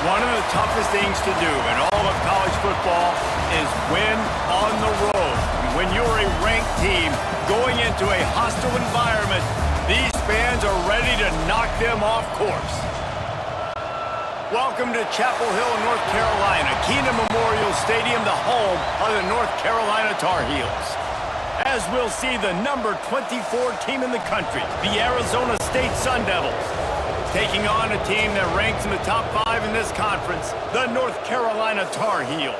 One of the toughest things to do in all of college football is win on the road. When you're a ranked team going into a hostile environment, these fans are ready to knock them off course. Welcome to Chapel Hill, North Carolina, Keenan Memorial Stadium, the home of the North Carolina Tar Heels. As we'll see the number 24 team in the country, the Arizona State Sun Devils, taking on a team that ranks in the top 5 in this conference, the North Carolina Tar Heels.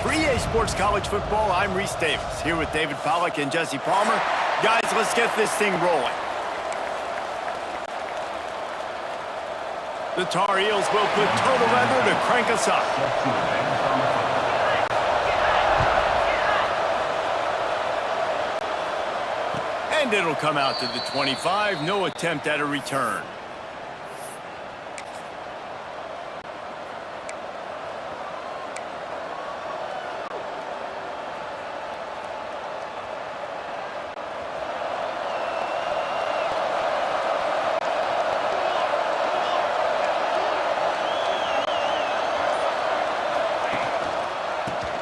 For EA Sports College Football, I'm Reese Davis, here with David Pollack and Jesse Palmer. Guys, let's get this thing rolling. The Tar Heels will put total weather to crank us up. And it'll come out to the 25, no attempt at a return.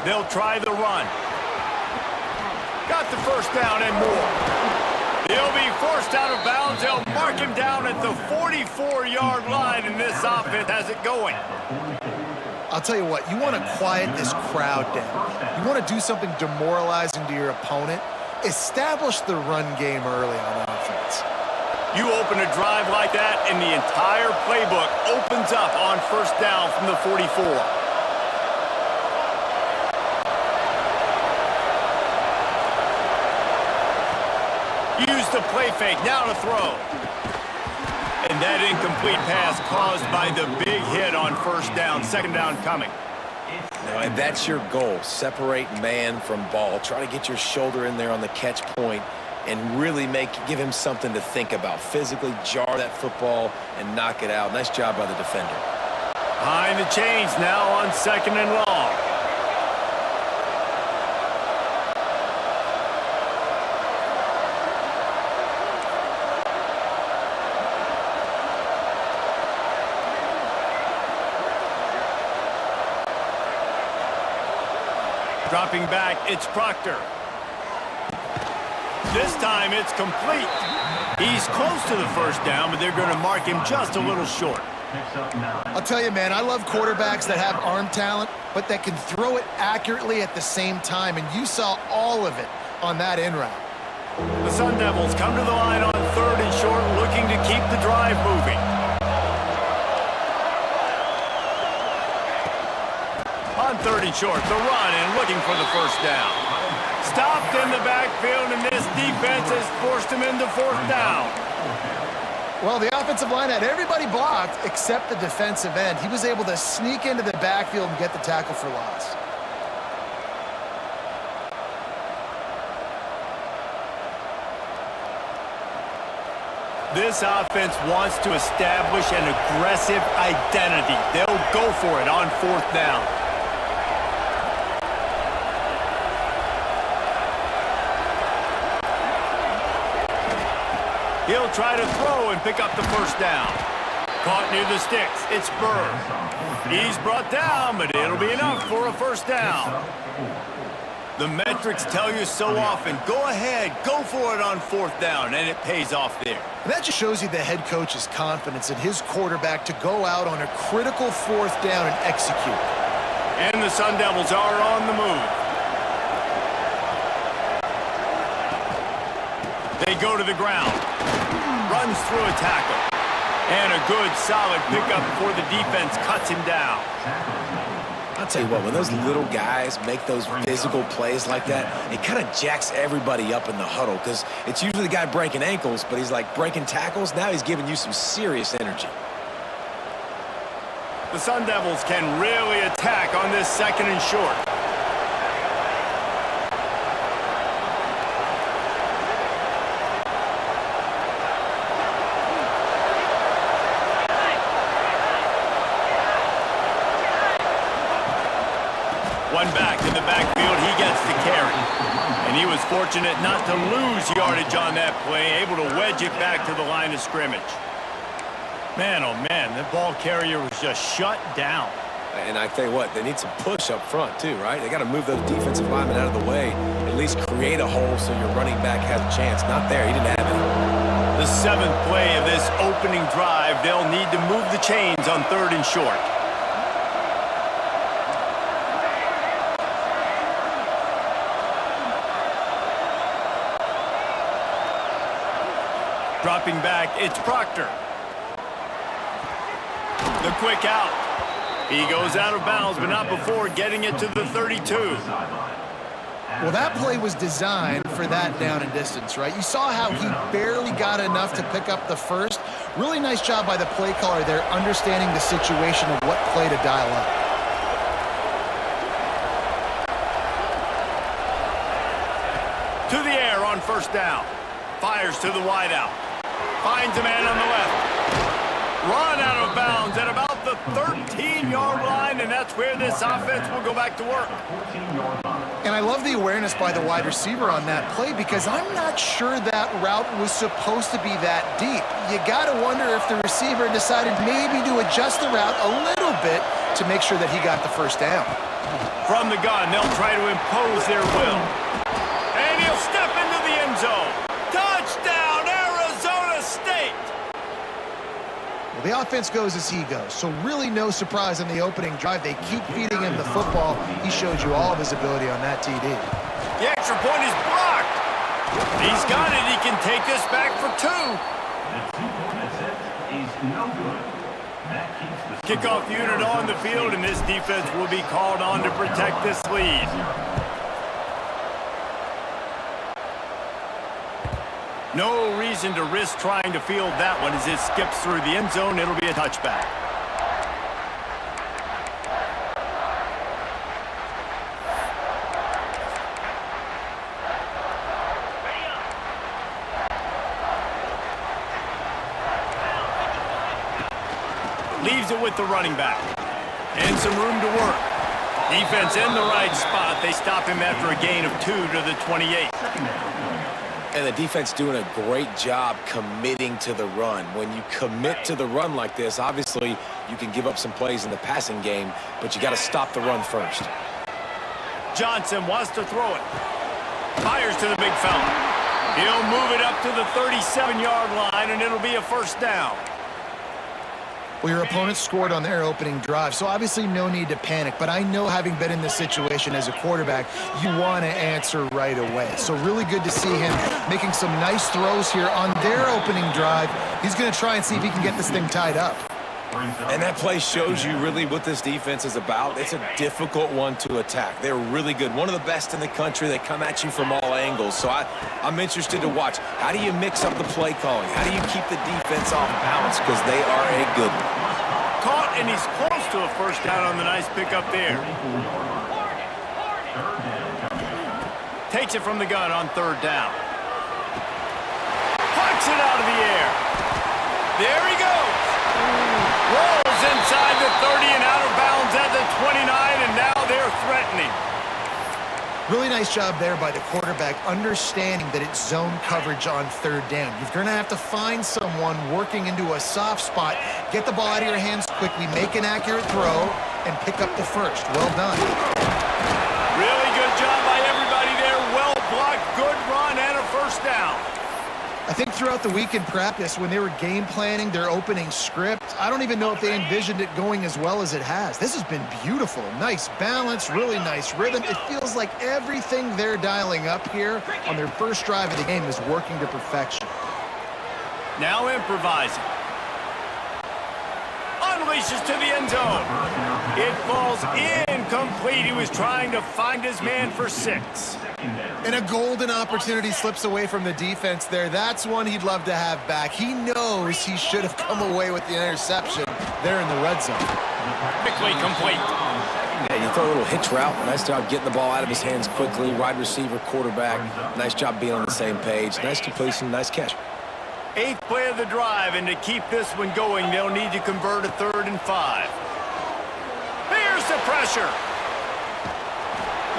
They'll try the run. Got the first down and more. He'll be forced out of bounds. They'll mark him down at the 44-yard line, and this offense has it going. I'll tell you what, you want to quiet this crowd down. You want to do something demoralizing to your opponent. Establish the run game early on offense. You open a drive like that, and the entire playbook opens up on first down from the 44. Use the play fake, now to throw. And that incomplete pass caused by the big hit on first down, second down coming. And that's your goal, separate man from ball. Try to get your shoulder in there on the catch point and really give him something to think about. Physically jar that football and knock it out. Nice job by the defender. Behind the chains now on second and long. Dropping back, it's Proctor. This time it's complete. He's close to the first down, but they're going to mark him just a little short. I'll tell you, man, I love quarterbacks that have arm talent, but that can throw it accurately at the same time, and you saw all of it on that in route. The Sun Devils come to the line on third and short, looking to keep the drive moving. On third and short, the run and looking for the first down. Stopped in the backfield, and this defense has forced him into fourth down. Well, the offensive line had everybody blocked except the defensive end. He was able to sneak into the backfield and get the tackle for loss. This offense wants to establish an aggressive identity. They'll go for it on fourth down. He'll try to throw and pick up the first down. Caught near the sticks. It's Burr. He's brought down, but it'll be enough for a first down. The metrics tell you so often, go ahead, go for it on fourth down, and it pays off there. And that just shows you the head coach's confidence in his quarterback to go out on a critical fourth down and execute. And the Sun Devils are on the move. They go to the ground. Runs through a tackle. And a good, solid pickup before the defense cuts him down. I'll tell you what, when those little guys make those physical plays like that, it kind of jacks everybody up in the huddle because it's usually the guy breaking ankles, but he's like breaking tackles. Now he's giving you some serious energy. The Sun Devils can really attack on this second and short. One back in the backfield, he gets the carry. And he was fortunate not to lose yardage on that play, able to wedge it back to the line of scrimmage. Man, oh man, the ball carrier was just shut down. And I tell you what, they need some push up front too, right? They got to move those defensive linemen out of the way, at least create a hole so your running back has a chance. Not there. He didn't have it. The 7th play of this opening drive, they'll need to move the chains on 3rd and short. Dropping back, it's Proctor. The quick out. He goes out of bounds, but not before getting it to the 32. Well, that play was designed for that down and distance, right? You saw how he barely got enough to pick up the first. Really nice job by the play caller there, understanding the situation of what play to dial up. To the air on 1st down. Fires to the wideout. Finds a man on the left. Run out of bounds at about the 13-yard line, and that's where this offense will go back to work. And I love the awareness by the wide receiver on that play because I'm not sure that route was supposed to be that deep. You got to wonder if the receiver decided maybe to adjust the route a little bit to make sure that he got the 1st down. From the gun, they'll try to impose their will. And he'll step into the end zone. Touchdown, Arizona State! Well, the offense goes as he goes, so really no surprise in the opening drive. They keep feeding him the football. He showed you all of his ability on that TD. The extra point is blocked. He's got it. He can take this back for 2. Kickoff unit on the field, and this defense will be called on to protect this lead. No reason to risk trying to field that one as it skips through the end zone. It'll be a touchback. Leaves it with the running back. And some room to work. Defense in the right spot. They stop him after a gain of 2 to the 28. And the defense doing a great job committing to the run. When you commit to the run like this, obviously you can give up some plays in the passing game, but you got to stop the run first. Johnson wants to throw it. Fires to the big fella. He'll move it up to the 37-yard line, and it'll be a 1st down. Well, your opponent scored on their opening drive, so obviously no need to panic. But I know, having been in this situation as a quarterback, you want to answer right away. So really good to see him making some nice throws here on their opening drive. He's going to try and see if he can get this thing tied up. And that play shows you really what this defense is about. It's a difficult one to attack. They're really good. One of the best in the country. They come at you from all angles. So I'm interested to watch. How do you mix up the play calling? How do you keep the defense off balance? Because they are a good one. Caught, and he's close to a 1st down on the nice pickup there. Takes it from the gun on 3rd down. Plucks it out of the air. There he goes. Rolls inside the 30 and out of bounds at the 29, and now they're threatening. Really nice job there by the quarterback, understanding that it's zone coverage on 3rd down. You're going to have to find someone working into a soft spot, get the ball out of your hands quickly, make an accurate throw, and pick up the 1st. Well done. Really good job by everybody there. Well blocked, good run, and a 1st down. I think throughout the week in practice, when they were game planning their opening script, I don't even know if they envisioned it going as well as it has. This has been beautiful. Nice balance, really nice rhythm. It feels like everything they're dialing up here on their 1st drive of the game is working to perfection. Now improvising. Unleashes to the end zone. It falls incomplete. He was trying to find his man for 6. And a golden opportunity slips away from the defense there. That's one he'd love to have back. He knows he should have come away with the interception there in the red zone. Quickly complete. Yeah, you throw a little hitch route. Nice job getting the ball out of his hands quickly. Wide receiver, quarterback. Nice job being on the same page. Nice completion, nice catch. 8th play of the drive, and to keep this one going, they'll need to convert a 3rd and 5. Here's the pressure.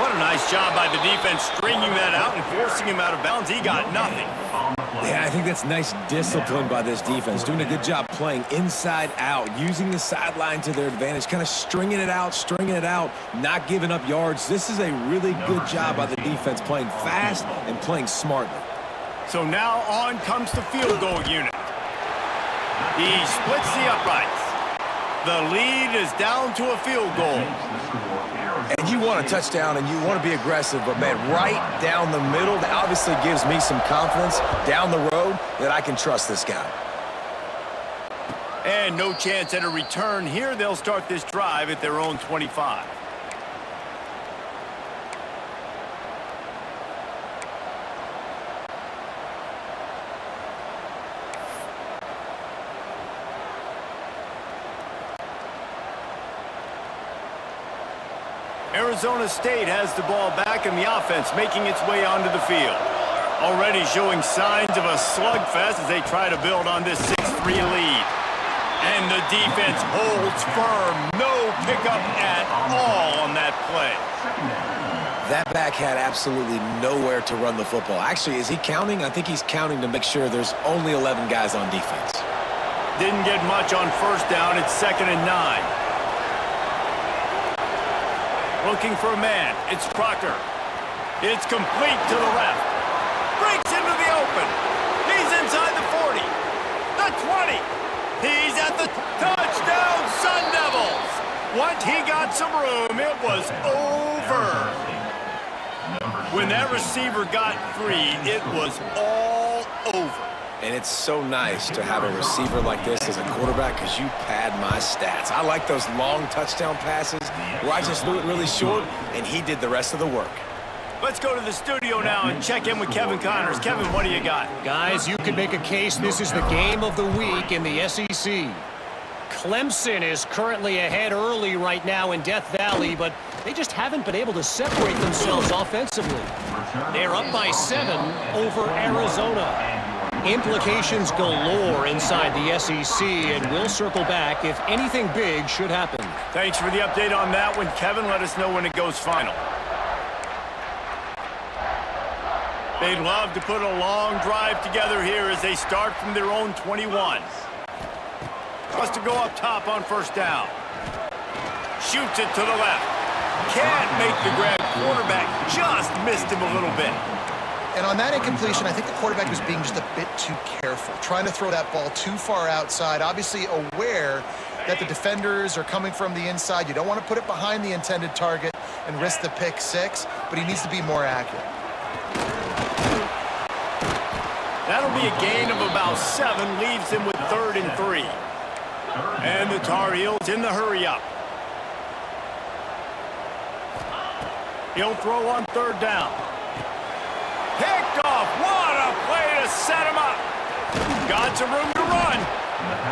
What a nice job by the defense stringing that out and forcing him out of bounds. He got nothing. Yeah, I think that's nice discipline by this defense. Doing a good job playing inside out, using the sideline to their advantage, kind of stringing it out, not giving up yards. This is a really good job by the defense, playing fast and playing smartly. So now on comes the field goal unit. He splits the uprights. The lead is down to a field goal. And you want a touchdown and you want to be aggressive, but, man, right down the middle, that obviously gives me some confidence down the road that I can trust this guy. And no chance at a return here. They'll start this drive at their own 25. Arizona State has the ball back and the offense making its way onto the field. Already showing signs of a slugfest as they try to build on this 6-3 lead. And the defense holds firm. No pickup at all on that play. That back had absolutely nowhere to run the football. Actually, is he counting? I think he's counting to make sure there's only 11 guys on defense. Didn't get much on first down. It's 2nd and 9. Looking for a man. It's Proctor. It's complete to the left. Breaks into the open. He's inside the 40. The 20. He's at the touchdown, Sun Devils. Once he got some room, it was over. When that receiver got free, it was all over. And it's so nice to have a receiver like this as a quarterback because you pad my stats. I like those long touchdown passes where I just threw it really short and he did the rest of the work. Let's go to the studio now and check in with Kevin Connors. Kevin, what do you got? Guys, you could make a case this is the game of the week in the SEC. Clemson is currently ahead early right now in Death Valley, but they just haven't been able to separate themselves offensively. They're up by 7 over Arizona. Implications galore inside the SEC, and we'll circle back if anything big should happen. Thanks for the update on that one, Kevin. Let us know when it goes final. They'd love to put a long drive together here as they start from their own 21. Wants to go up top on first down. Shoots it to the left. Can't make the grab. Quarterback just missed him a little bit. And on that incompletion, I think the quarterback was being just a bit too careful, trying to throw that ball too far outside, obviously aware that the defenders are coming from the inside. You don't want to put it behind the intended target and risk the pick 6, but he needs to be more accurate. That'll be a gain of about 7, leaves him with 3rd and 3. And the Tar Heels in the hurry up. He'll throw on 3rd down. Picked off. What a play to set him up. Got some room to run.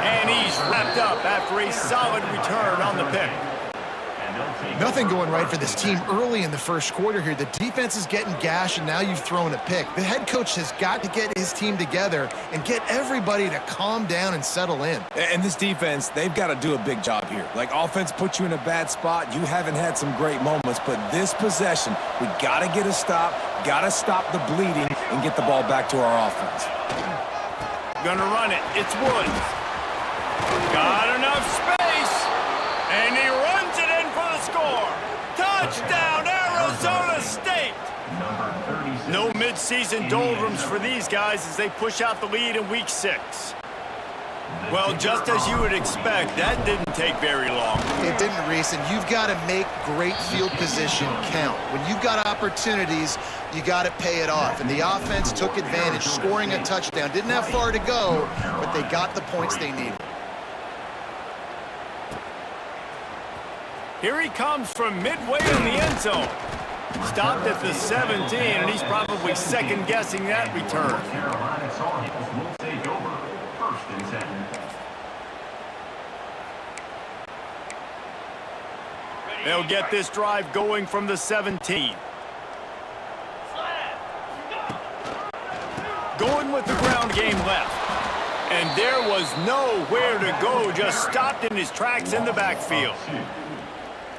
And he's wrapped up after a solid return on the pick. Nothing going right for this team early in the first quarter here. The defense is getting gashed, and now you've thrown a pick. The head coach has got to get his team together and get everybody to calm down and settle in. And this defense, they've got to do a big job here. Like, offense puts you in a bad spot. You haven't had some great moments, but this possession, we got to get a stop, got to stop the bleeding, and get the ball back to our offense. Gonna run it. It's Woods. Got enough space, and he runs it in for the score. Touchdown, Arizona State. No midseason doldrums for these guys as they push out the lead in week 6. Well, just as you would expect, that didn't take very long. It didn't, Reese, and you've got to make great field position count. When you've got opportunities, you got to pay it off. And the offense took advantage, scoring a touchdown. Didn't have far to go, but they got the points they needed. Here he comes from midway in the end zone. Stopped at the 17, and he's probably second-guessing that return. They'll get this drive going from the 17. Going with the ground game left. And there was nowhere to go, just stopped in his tracks in the backfield.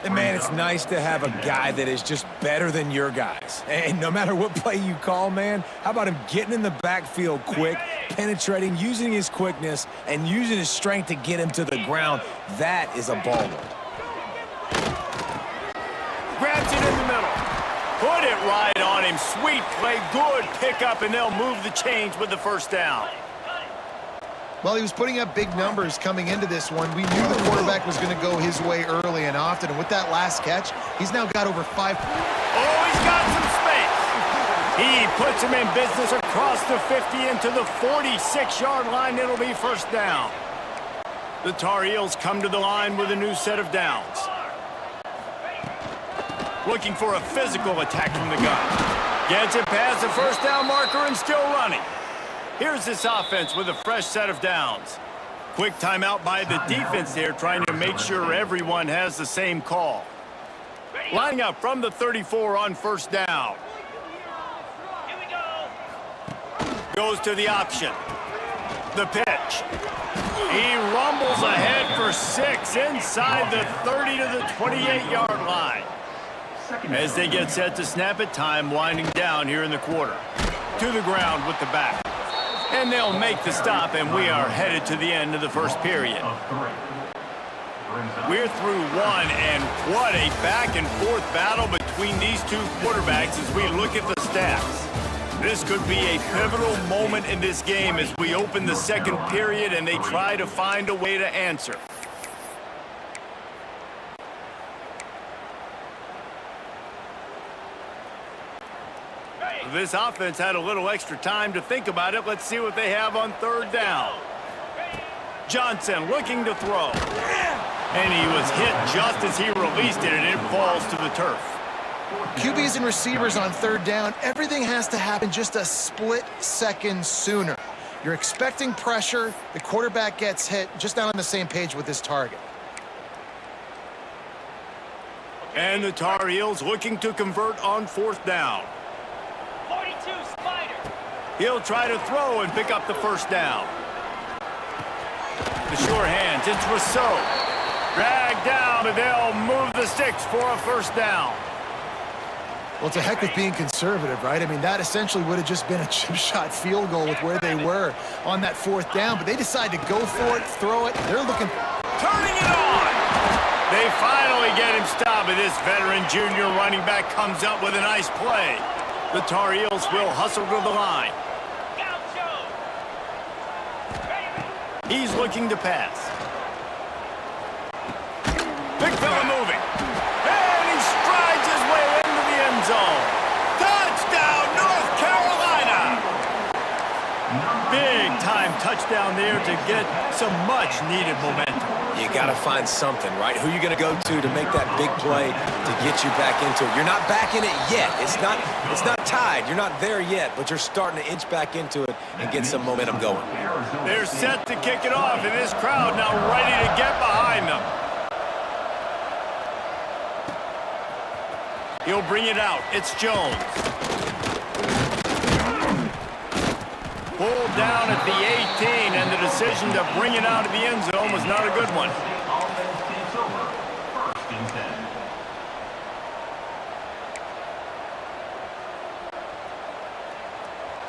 And man, it's nice to have a guy that is just better than your guys. And no matter what play you call, man, how about him getting in the backfield quick, penetrating, using his quickness, and using his strength to get him to the ground? That is a baller. Grabs it in the middle. Put it right on him. Sweet play. Good pickup, and they'll move the chains with the first down. Well, he was putting up big numbers coming into this one. We knew the quarterback was going to go his way early and often, and with that last catch, he's now got over 5. Oh, he's got some space. He puts him in business across the 50 into the 46-yard line. It'll be first down. The Tar Heels come to the line with a new set of downs. Looking for a physical attack from the gun. Gets it past the first down marker and still running. Here's this offense with a fresh set of downs. Quick timeout by the defense there, trying to make sure everyone has the same call. Lining up from the 34 on first down. Goes to the option. The pitch. He rumbles ahead for 6 inside the 30 to the 28-yard line. As they get set to snap it, time winding down here in the quarter. To the ground with the back. And they'll make the stop, and we are headed to the end of the first period. We're through one, and what a back-and-forth battle between these two quarterbacks as we look at the stats. This could be a pivotal moment in this game as we open the second period and they try to find a way to answer. This offense had a little extra time to think about it. Let's see what they have on third down. Johnson looking to throw. And he was hit just as he released it, and it falls to the turf. QBs and receivers on third down, everything has to happen just a split second sooner. You're expecting pressure, the quarterback gets hit, just not on the same page with his target. And the Tar Heels looking to convert on fourth down. He'll try to throw and pick up the first down. The sure hands, it's Rousseau. Dragged down, and they'll move the sticks for a first down. Well, it's a heck with being conservative, right? I mean, that essentially would have just been a chip shot field goal with where they were on that fourth down, but they decide to go for it, throw it. They're looking... Turning it on! They finally get him stopped, and this veteran junior running back comes up with a nice play. The Tar Heels will hustle to the line. He's looking to pass. Big fella moving. And he strides his way into the end zone. Touchdown, North Carolina! Big time touchdown there to get some much needed momentum. You got to find something, right? Who you going to go to make that big play to get you back into it? You're not back in it yet. It's not tied. You're not there yet, but you're starting to inch back into it and get some momentum going. They're set to kick it off, and this crowd now ready to get behind them. He'll bring it out. It's Jones. Pulled down at the 18, and the decision to bring it out of the end zone was not a good one.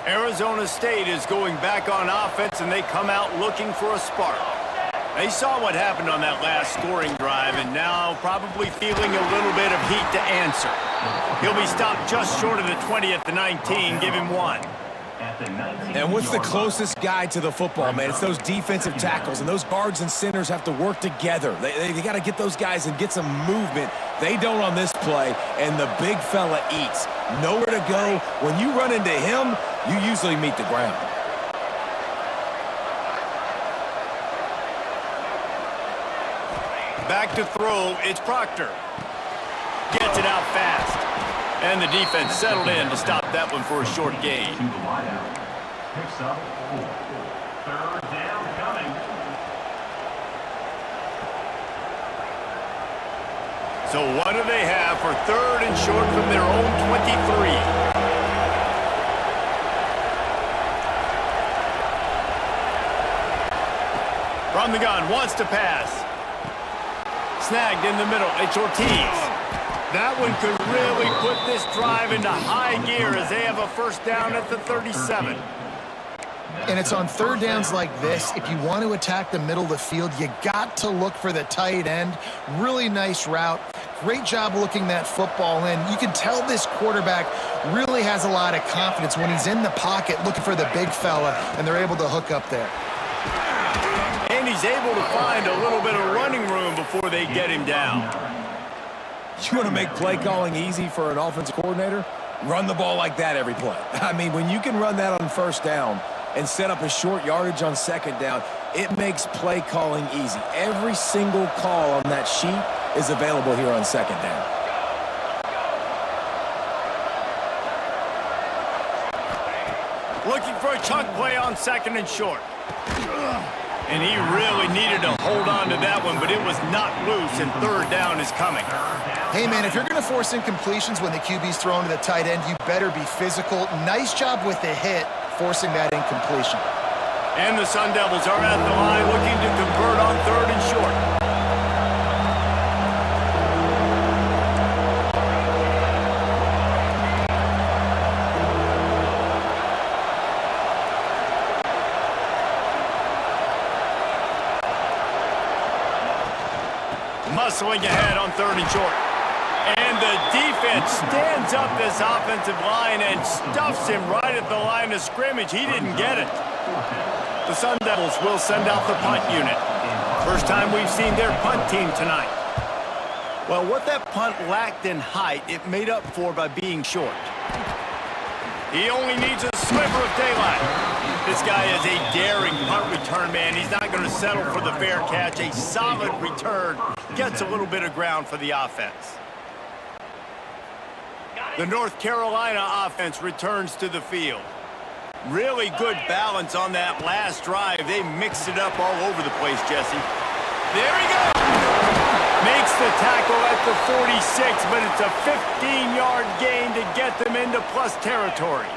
Arizona State is going back on offense, and they come out looking for a spark. They saw what happened on that last scoring drive, and now probably feeling a little bit of heat to answer. He'll be stopped just short of the 20 at the 19. Give him one. And what's the closest guy to the football, man? It's those defensive tackles, and those guards and centers have to work together. They got to get those guys and get some movement. They don't on this play, and the big fella eats. Nowhere to go. When you run into him, you usually meet the ground. Back to throw, it's Proctor. Gets it out fast. And the defense settled in to stop that one for a short gain. Picks up 4. Third down coming. So what do they have for third and short from their own 23? From the gun, wants to pass. Snagged in the middle. It's Ortiz. That one could really put this drive into high gear as they have a first down at the 37. And it's on third downs like this, if you want to attack the middle of the field, you got to look for the tight end. Really nice route. Great job looking that football in. You can tell this quarterback really has a lot of confidence when he's in the pocket looking for the big fella, and they're able to hook up there. And he's able to find a little bit of running room before they get him down. You want to make play calling easy for an offensive coordinator? Run the ball like that every play. I mean, when you can run that on first down and set up a short yardage on second down, it makes play calling easy. Every single call on that sheet is available here on second down. Looking for a chunk play on second and short. And he really needed to hold on to that one, but it was not loose, and third down is coming. Hey, man, if you're going to force incompletions when the QB's thrown to the tight end, you better be physical. Nice job with the hit, forcing that incompletion. And the Sun Devils are at the line looking to convert on third and short. Muscling ahead on third and short. And the defense stands up this offensive line and stuffs him right at the line of scrimmage. He didn't get it. The Sun Devils will send out the punt unit. First time we've seen their punt team tonight. Well, what that punt lacked in height, it made up for by being short. He only needs a sliver of daylight. This guy is a daring punt return man. He's not going to settle for the fair catch. A solid return gets a little bit of ground for the offense. The North Carolina offense returns to the field. Really good balance on that last drive. They mixed it up all over the place, Jesse. There he goes! Makes the tackle at the 46, but it's a 15-yard gain to get them into plus territory.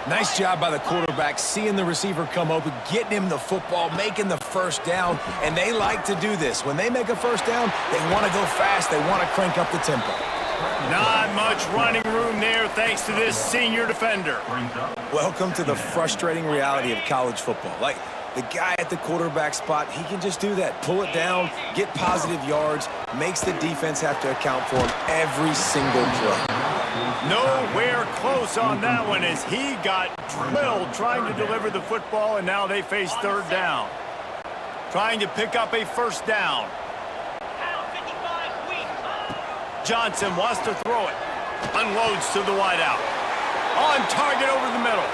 Nice job by the quarterback, seeing the receiver come open, getting him the football, making the first down, and they like to do this. When they make a first down, they want to go fast, they want to crank up the tempo. Not much running room there thanks to this senior defender. Welcome to the frustrating reality of college football. Like, the guy at the quarterback spot, he can just do that. Pull it down, get positive yards, makes the defense have to account for him every single play. Nowhere close on that one as he got drilled trying to deliver the football, and now they face third down. Trying to pick up a first down. Johnson wants to throw it. Unloads to the wideout. On target over the middle.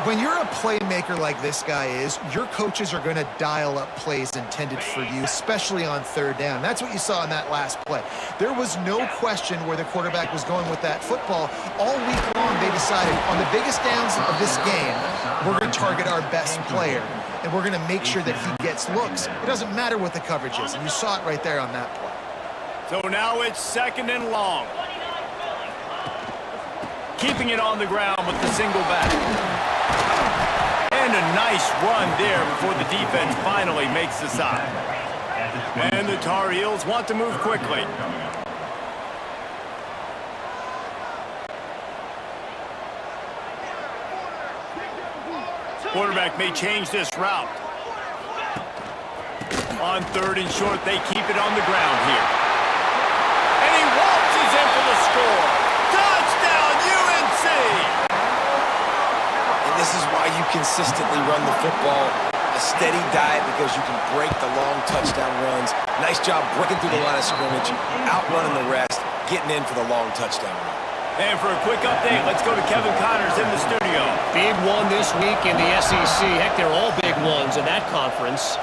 When you're a playmaker like this guy is, your coaches are going to dial up plays intended for you, especially on third down. That's what you saw in that last play. There was no question where the quarterback was going with that football. All week long, they decided on the biggest downs of this game, we're going to target our best player, and we're going to make sure that he gets looks. It doesn't matter what the coverage is, and you saw it right there on that play. So now it's second and long. Keeping it on the ground with the single back. And a nice run there before the defense finally makes the stop. And the Tar Heels want to move quickly. Quarterback may change this route. On third and short, they keep it on the ground here. And he waltzes in for the score. Touchdown, UNC! And this is why you consistently run the football. A steady diet because you can break the long touchdown runs. Nice job breaking through the line of scrimmage, outrunning the rest, getting in for the long touchdown run. And for a quick update, let's go to Kevin Connors in the studio. Big one this week in the SEC. Heck, they're all big ones in that conference.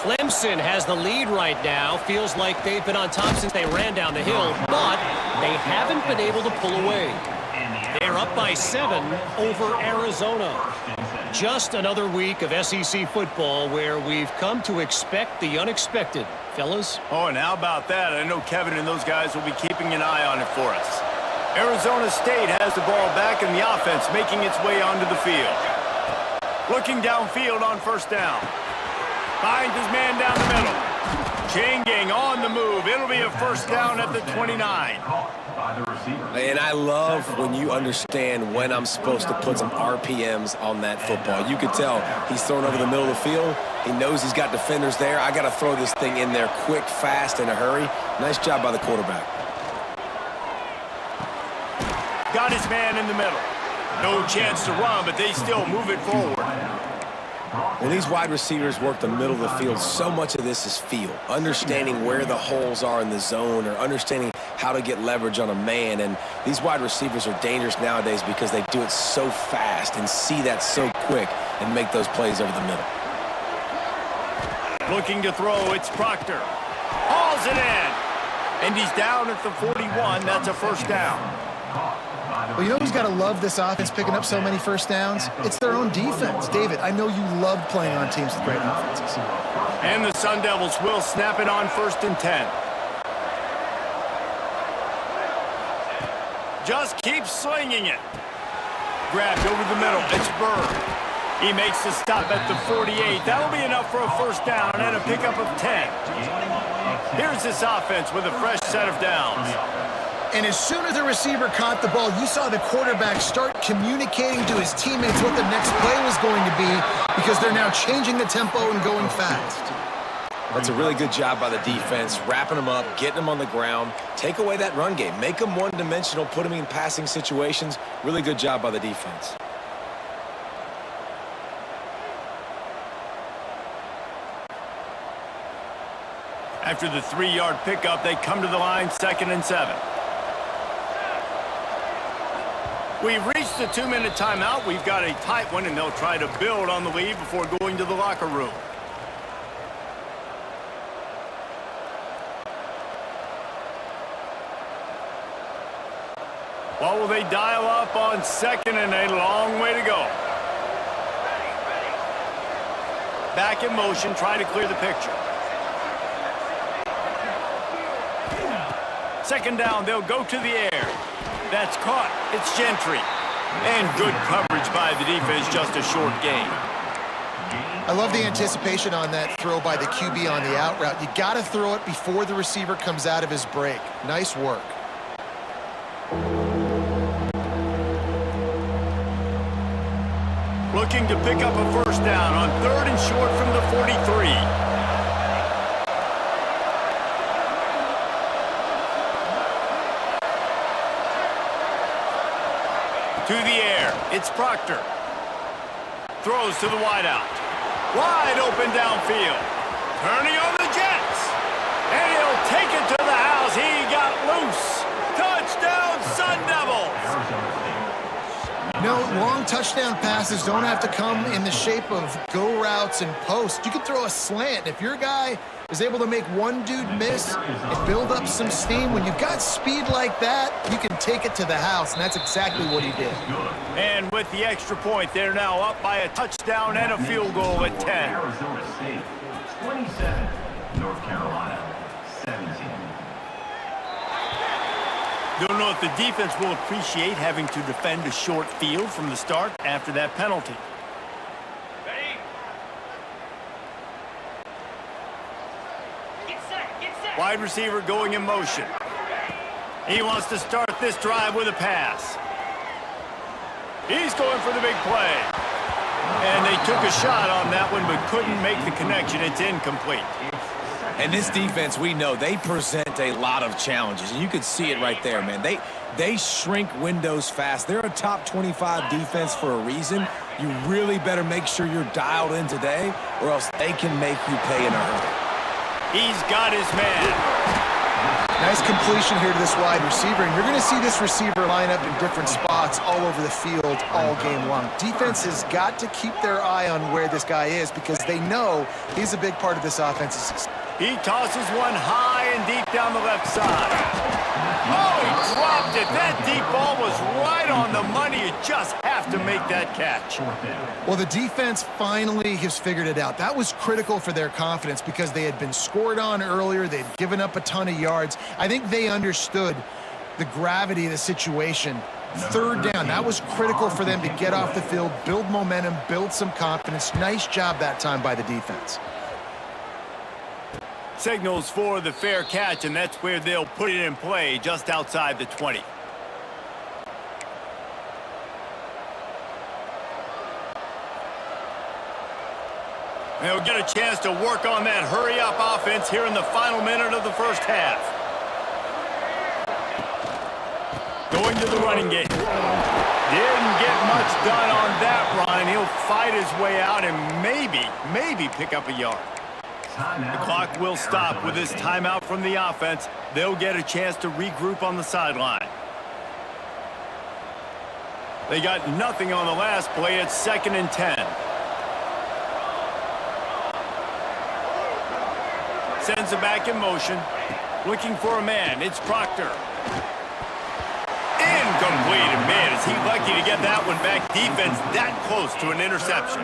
Clemson has the lead right now. Feels like they've been on top since they ran down the hill, but they haven't been able to pull away. They're up by 7 over Arizona. Just another week of SEC football where we've come to expect the unexpected. Fellas? Oh, and how about that? I know Kevin and those guys will be keeping an eye on it for us. Arizona State has the ball back in the offense, making its way onto the field. Looking downfield on first down. Finds his man down the middle. Chain gang on the move. It'll be a first down at the 29. By the receiver. And I love when you understand when I'm supposed to put some RPMs on that football. You could tell he's thrown over the middle of the field. He knows he's got defenders there. I got to throw this thing in there quick, fast, in a hurry. Nice job by the quarterback. Got his man in the middle. No chance to run, but they still move it forward. When these wide receivers work the middle of the field, so much of this is feel. Understanding where the holes are in the zone, or understanding how to get leverage on a man. And these wide receivers are dangerous nowadays because they do it so fast and see that so quick and make those plays over the middle. Looking to throw, it's Proctor. Hauls it in. And he's down at the 41. That's a first down. Well, you know who's got to love this offense picking up so many first downs? It's their own defense. David, I know you love playing on teams with great offenses. And the Sun Devils will snap it on 1st and 10. Just keep slinging it. Grabbed over the middle. It's Bird. He makes the stop at the 48. That'll be enough for a first down and a pickup of 10. Here's this offense with a fresh set of downs. And as soon as the receiver caught the ball, you saw the quarterback start communicating to his teammates what the next play was going to be, because they're now changing the tempo and going fast. That's a really good job by the defense, wrapping them up, getting them on the ground. Take away that run game. Make them one-dimensional, put them in passing situations. Really good job by the defense. After the 3-yard pickup, they come to the line 2nd and 7. We've reached the 2-minute timeout. We've got a tight one, and they'll try to build on the lead before going to the locker room. What will they dial up on 2nd and a long way to go? Back in motion, trying to clear the picture. 2nd down, they'll go to the air. That's caught. It's Gentry. And good coverage by the defense, just a short gain. I love the anticipation on that throw by the QB on the out route. You got to throw it before the receiver comes out of his break. Nice work. Looking to pick up a first down on 3rd and short from the 43. To the air, it's Proctor. Throws to the wideout. Wide open downfield. Turning on the Jets. And he'll take it to the house. He got loose. Touchdown, Sun Devils. No, long touchdown passes don't have to come in the shape of go routes and posts. You can throw a slant. If your guy is able to make one dude miss and build up some steam, when you've got speed like that, you can take it to the house, and that's exactly what he did. And with the extra point, they're now up by a touchdown and a field goal at 10. Arizona State, 27. North Carolina, 17. Don't know if the defense will appreciate having to defend a short field from the start after that penalty. Wide receiver going in motion. He wants to start this drive with a pass. He's going for the big play. And they took a shot on that one but couldn't make the connection. It's incomplete. And this defense, we know, they present a lot of challenges. And you could see it right there, man. They shrink windows fast. They're a top 25 defense for a reason. You really better make sure you're dialed in today, or else they can make you pay in a hurry. He's got his man. Nice completion here to this wide receiver, and you're going to see this receiver line up in different spots all over the field all game long. Defense has got to keep their eye on where this guy is, because they know he's a big part of this offense's success. He tosses one high and deep down the left side. Oh, he dropped it. That deep ball was right on the money. You just have to make that catch. Well, the defense finally has figured it out. That was critical for their confidence because they had been scored on earlier. They'd given up a ton of yards. I think they understood the gravity of the situation. 3rd down, that was critical for them to get off the field, build momentum, build some confidence. Nice job that time by the defense. Signals for the fair catch, and that's where they'll put it in play, just outside the 20. They'll get a chance to work on that hurry-up offense here in the final minute of the first half. Going to the running game. Didn't get much done on that run. He'll fight his way out and maybe pick up a yard. The clock will stop with this timeout from the offense. They'll get a chance to regroup on the sideline. They got nothing on the last play. It's 2nd and 10. Sends it back in motion. Looking for a man. It's Proctor. Incomplete. And man, is he lucky to get that one back. Defense that close to an interception.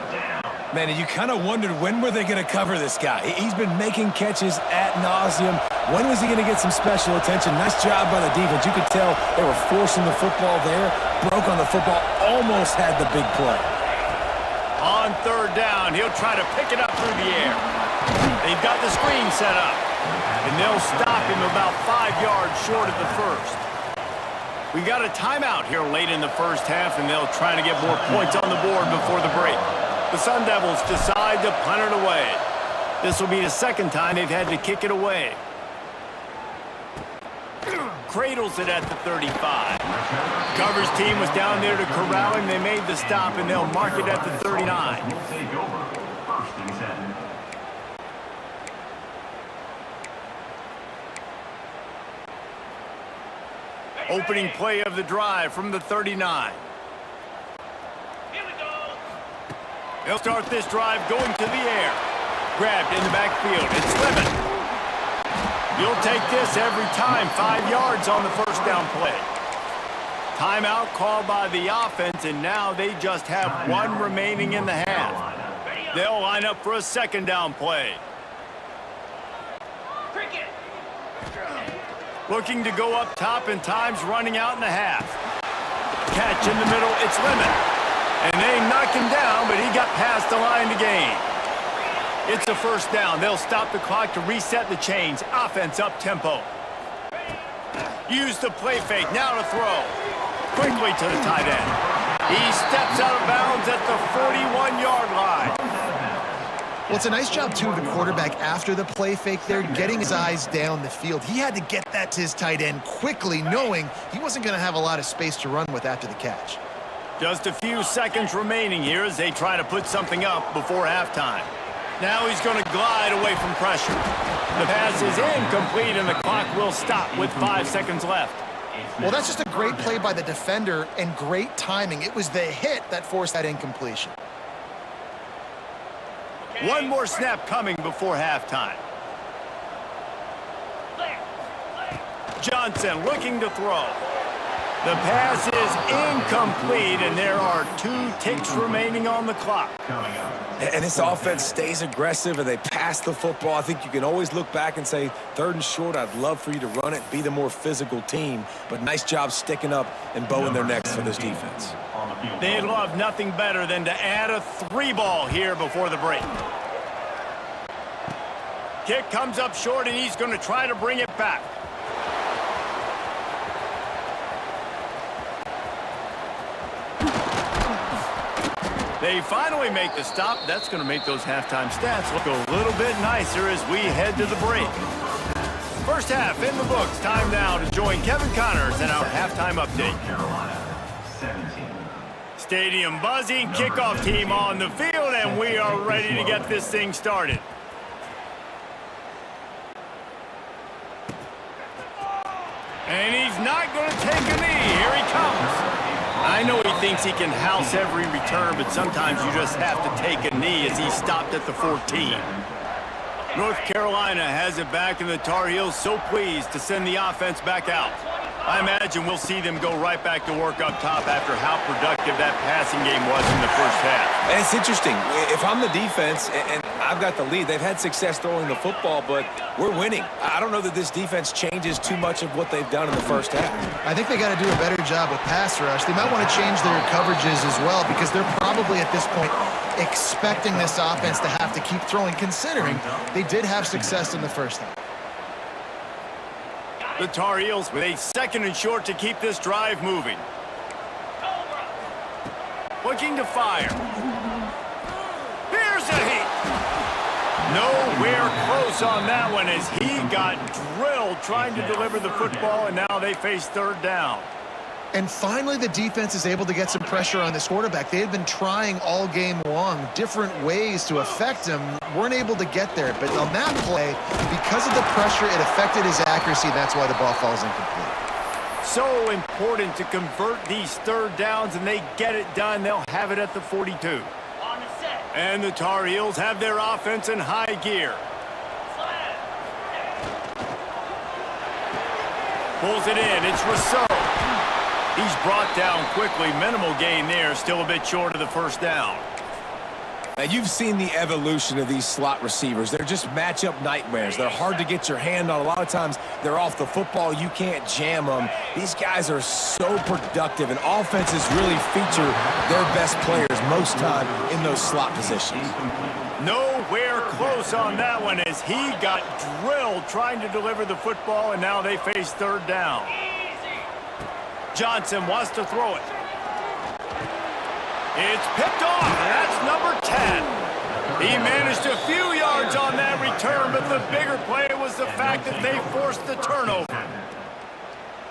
Man, you kind of wondered when were they going to cover this guy. He's been making catches ad nauseum. When was he going to get some special attention? Nice job by the defense. You could tell they were forcing the football there. Broke on the football. Almost had the big play. On 3rd down, he'll try to pick it up through the air. They've got the screen set up. And they'll stop him about 5 yards short of the first. We got a timeout here late in the first half, and they'll try to get more points on the board before the break. The Sun Devils decide to punt it away. This will be the 2nd time they've had to kick it away. Cradles it at the 35. Coverage team was down there to corral him. They made the stop, and they'll mark it at the 39. Will take over. 1st and 10. Opening play of the drive from the 39. They'll start this drive going to the air. Grabbed in the backfield. It's Lemon. You'll take this every time. 5 yards on the first down play. Timeout called by the offense, and now they just have 1 remaining in the half. They'll line up for a 2nd down play. Looking to go up top, and time's running out in the half. Catch in the middle. It's Lemon. And they knock him down, but he got past the line to gain. It's a 1st down. They'll stop the clock to reset the chains. Offense up tempo. Use the play fake. Now to throw. Quickly to the tight end. He steps out of bounds at the 41-yard line. Well, it's a nice job, too, of the quarterback after the play fake there, getting his eyes down the field. He had to get that to his tight end quickly, knowing he wasn't going to have a lot of space to run with after the catch. Just a few seconds remaining here as they try to put something up before halftime. Now he's going to glide away from pressure. The pass is incomplete, and the clock will stop with 5 seconds left. Well, that's just a great play by the defender and great timing. It was the hit that forced that incompletion. One more snap coming before halftime. Johnson looking to throw. The pass is incomplete, and there are 2 ticks remaining on the clock. And this offense stays aggressive, and they pass the football. I think you can always look back and say, 3rd and short, I'd love for you to run it, be the more physical team. But nice job sticking up and bowing their necks for this defense. They'd love nothing better than to add a 3-ball here before the break. Kick comes up short, and he's going to try to bring it back. They finally make the stop. That's going to make those halftime stats look a little bit nicer as we head to the break. First half in the books. Time now to join Kevin Connors in our halftime update. Stadium buzzing, kickoff team on the field, and we are ready to get this thing started. And he's not going to take a knee. Here he comes. I know he thinks he can house every return, but sometimes you just have to take a knee as he stopped at the 14. North Carolina has it back, and the Tar Heels so pleased to send the offense back out. I imagine we'll see them go right back to work up top after how productive that passing game was in the first half. And it's interesting. If I'm the defense, and I've got the lead. They've had success throwing the football, but we're winning. I don't know that this defense changes too much of what they've done in the first half. I think they got to do a better job with pass rush. They might want to change their coverages as well because they're probably at this point expecting this offense to have to keep throwing, considering they did have success in the first half. The Tar Heels with a 2nd and short to keep this drive moving. Looking to fire. Here's a hit. Nowhere close on that one as he got drilled trying to deliver the football, and now they face 3rd down. And finally, the defense is able to get some pressure on this quarterback. They had been trying all game long different ways to affect him. Weren't able to get there. But on that play, because of the pressure, it affected his accuracy. That's why the ball falls incomplete. So important to convert these 3rd downs, and they get it done. They'll have it at the 42. And the Tar Heels have their offense in high gear. Pulls it in. It's Rousseau. He's brought down quickly. Minimal gain there. Still a bit short of the 1st down. Now, you've seen the evolution of these slot receivers. They're just matchup nightmares. They're hard to get your hand on. A lot of times, they're off the football. You can't jam them. These guys are so productive, and offenses really feature their best players most time in those slot positions. Nowhere close on that one as he got drilled trying to deliver the football, and now they face 3rd down. Johnson wants to throw it. It's picked off. That's number 10. He managed a few yards on that return, but the bigger play was the fact that they forced the turnover.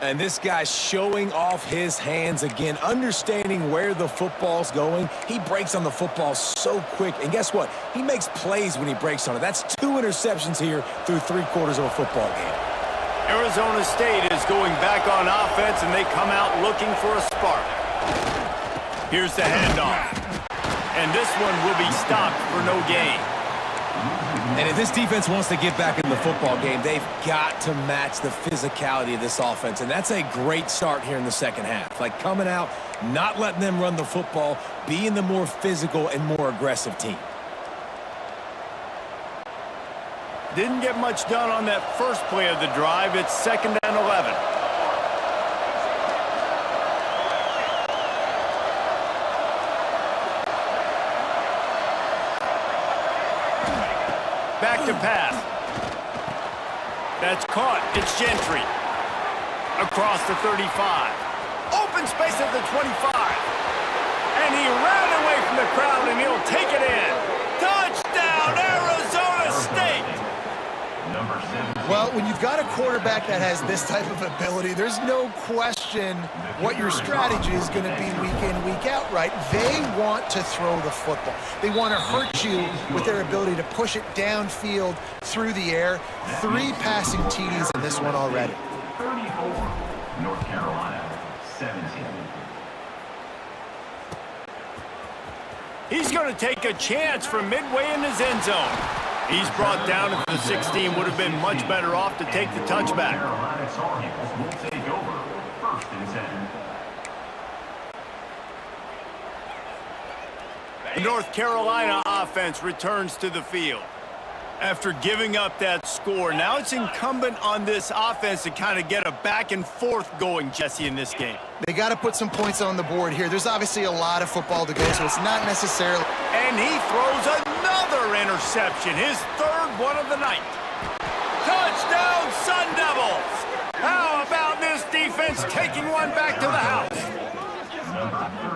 And this guy's showing off his hands again, understanding where the football's going. He breaks on the football so quick. And guess what? He makes plays when he breaks on it. That's 2 interceptions here through 3/4 of a football game. Arizona State is going back on offense, and they come out looking for a spark. Here's the handoff. And this one will be stopped for no gain. And if this defense wants to get back in the football game, they've got to match the physicality of this offense. And that's a great start here in the 2nd half. Like coming out, not letting them run the football, being the more physical and more aggressive team. Didn't get much done on that first play of the drive. It's 2nd and 11. Back to pass. That's caught. It's Gentry. Across the 35. Open space at the 25. And he ran away from the crowd, and he'll take it in. Touchdown, Arizona State! Well, when you've got a quarterback that has this type of ability, there's no question what your strategy is going to be week in, week out, right? They want to throw the football. They want to hurt you with their ability to push it downfield through the air. 3 passing TDs in this one already. 34, North Carolina, 17. He's going to take a chance from midway in his end zone. He's brought down at the 16. Would have been much better off to take the touchback. Carolina Tar Heels will take over 1st and 10. The North Carolina offense returns to the field. After giving up that score, now it's incumbent on this offense to kind of get a back and forth going, Jesse, in this game. They got to put some points on the board here. There's obviously a lot of football to go, so it's not necessarily... And he throws another interception, his 3rd one of the night. Touchdown, Sun Devils! How about this defense taking one back to the house?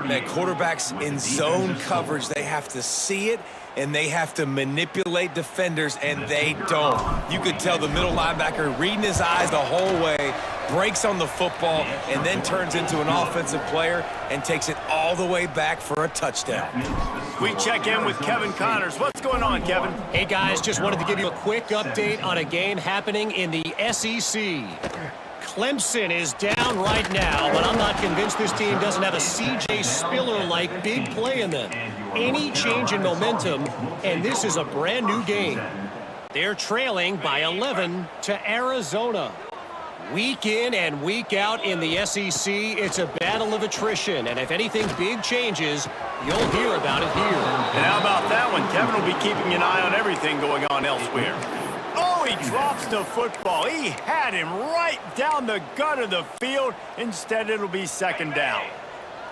Man, quarterbacks in zone coverage, they have to see it, and they have to manipulate defenders, and they don't. You could tell the middle linebacker reading his eyes the whole way, breaks on the football, and then turns into an offensive player and takes it all the way back for a touchdown. We check in with Kevin Connors. What's going on, Kevin? Hey, guys, just wanted to give you a quick update on a game happening in the SEC. Clemson is down right now, but I'm not convinced this team doesn't have a C.J. Spiller-like big play in them. Any change in momentum, and this is a brand new game. They're trailing by 11 to Arizona. Week in and week out in the SEC, it's a battle of attrition. And if anything big changes, you'll hear about it here. And how about that one? Kevin will be keeping an eye on everything going on elsewhere. Oh, he drops the football. He had him right down the gut of the field. Instead, it'll be second down.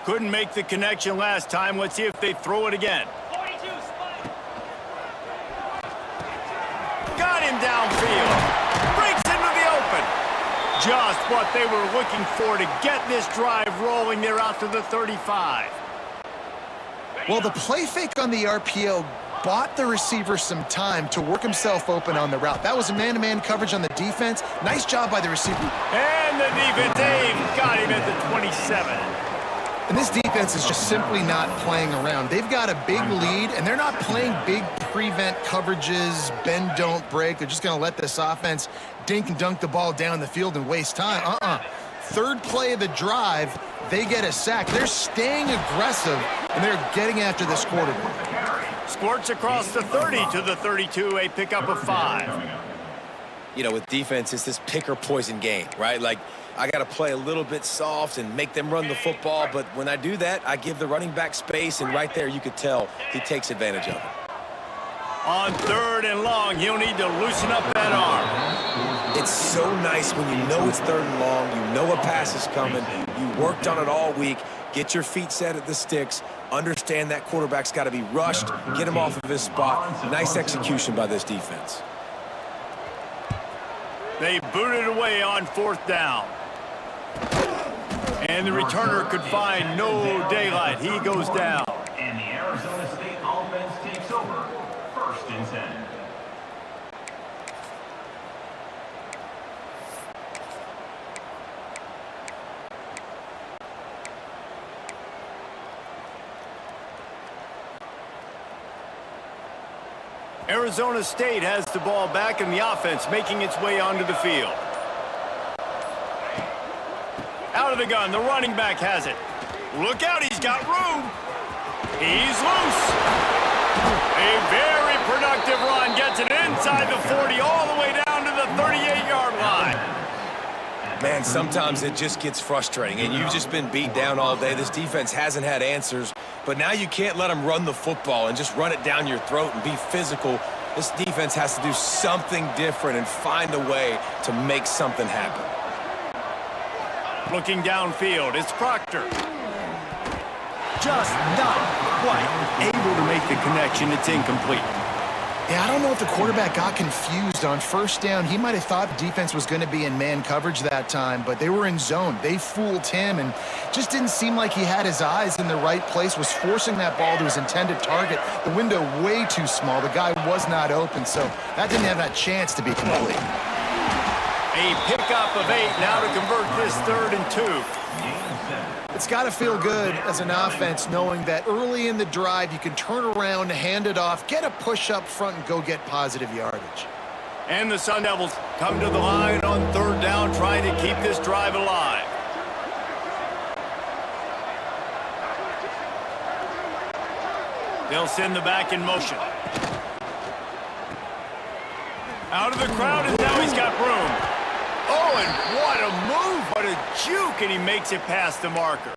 Couldn't make the connection last time. Let's see if they throw it again. Got him downfield. Breaks into the open. Just what they were looking for to get this drive rolling. They're out to the 35. Well, the play fake on the RPO bought the receiver some time to work himself open on the route. That was a man-to-man coverage on the defense. Nice job by the receiver. And the defense, Dave, got him at the 27. And this defense is just simply not playing around. They've got a big lead, and they're not playing big prevent coverages, bend, don't break. They're just going to let this offense dink and dunk the ball down the field and waste time. Third play of the drive, they get a sack. They're staying aggressive, and they're getting after this quarterback. Squirts across the 30 to the 32, a pickup of 5. You know, with defense, it's this pick or poison game, right? Like, I got to play a little bit soft and make them run the football, but when I do that, I give the running back space, and right there you could tell he takes advantage of it. On 3rd and long, he'll need to loosen up that arm. It's so nice when you know it's 3rd and long, you know a pass is coming, you worked on it all week, get your feet set at the sticks, understand that quarterback's got to be rushed, get him off of his spot. Nice execution by this defense. They booted away on 4th down. And the returner could find no daylight. He goes down. And the Arizona State offense takes over. 1st and 10. Arizona State has the ball back in the offense, making its way onto the field. Out of the gun, the running back has it. Look out, he's got room. He's loose. A very productive run, gets it inside the 40, all the way down to the 38-yard line. Man, sometimes it just gets frustrating, and you've just been beat down all day. This defense hasn't had answers, but now you can't let them run the football and just run it down your throat and be physical. This defense has to do something different and find a way to make something happen. Looking downfield, it's Proctor. Just not quite able to make the connection. It's incomplete. Yeah, I don't know if the quarterback got confused on 1st down. He might have thought the defense was going to be in man coverage that time, but they were in zone. They fooled him and just didn't seem like he had his eyes in the right place, was forcing that ball to his intended target. The window way too small. The guy was not open, so that didn't have that chance to be complete. A pickup of 8 now to convert this 3rd and 2. It's got to feel good as an offense knowing that early in the drive you can turn around, hand it off, get a push up front, and go get positive yardage. And the Sun Devils come to the line on 3rd down, trying to keep this drive alive. They'll send the back in motion. Out of the crowd, and now he's got room. Oh, and what a move, what a juke, and he makes it past the marker.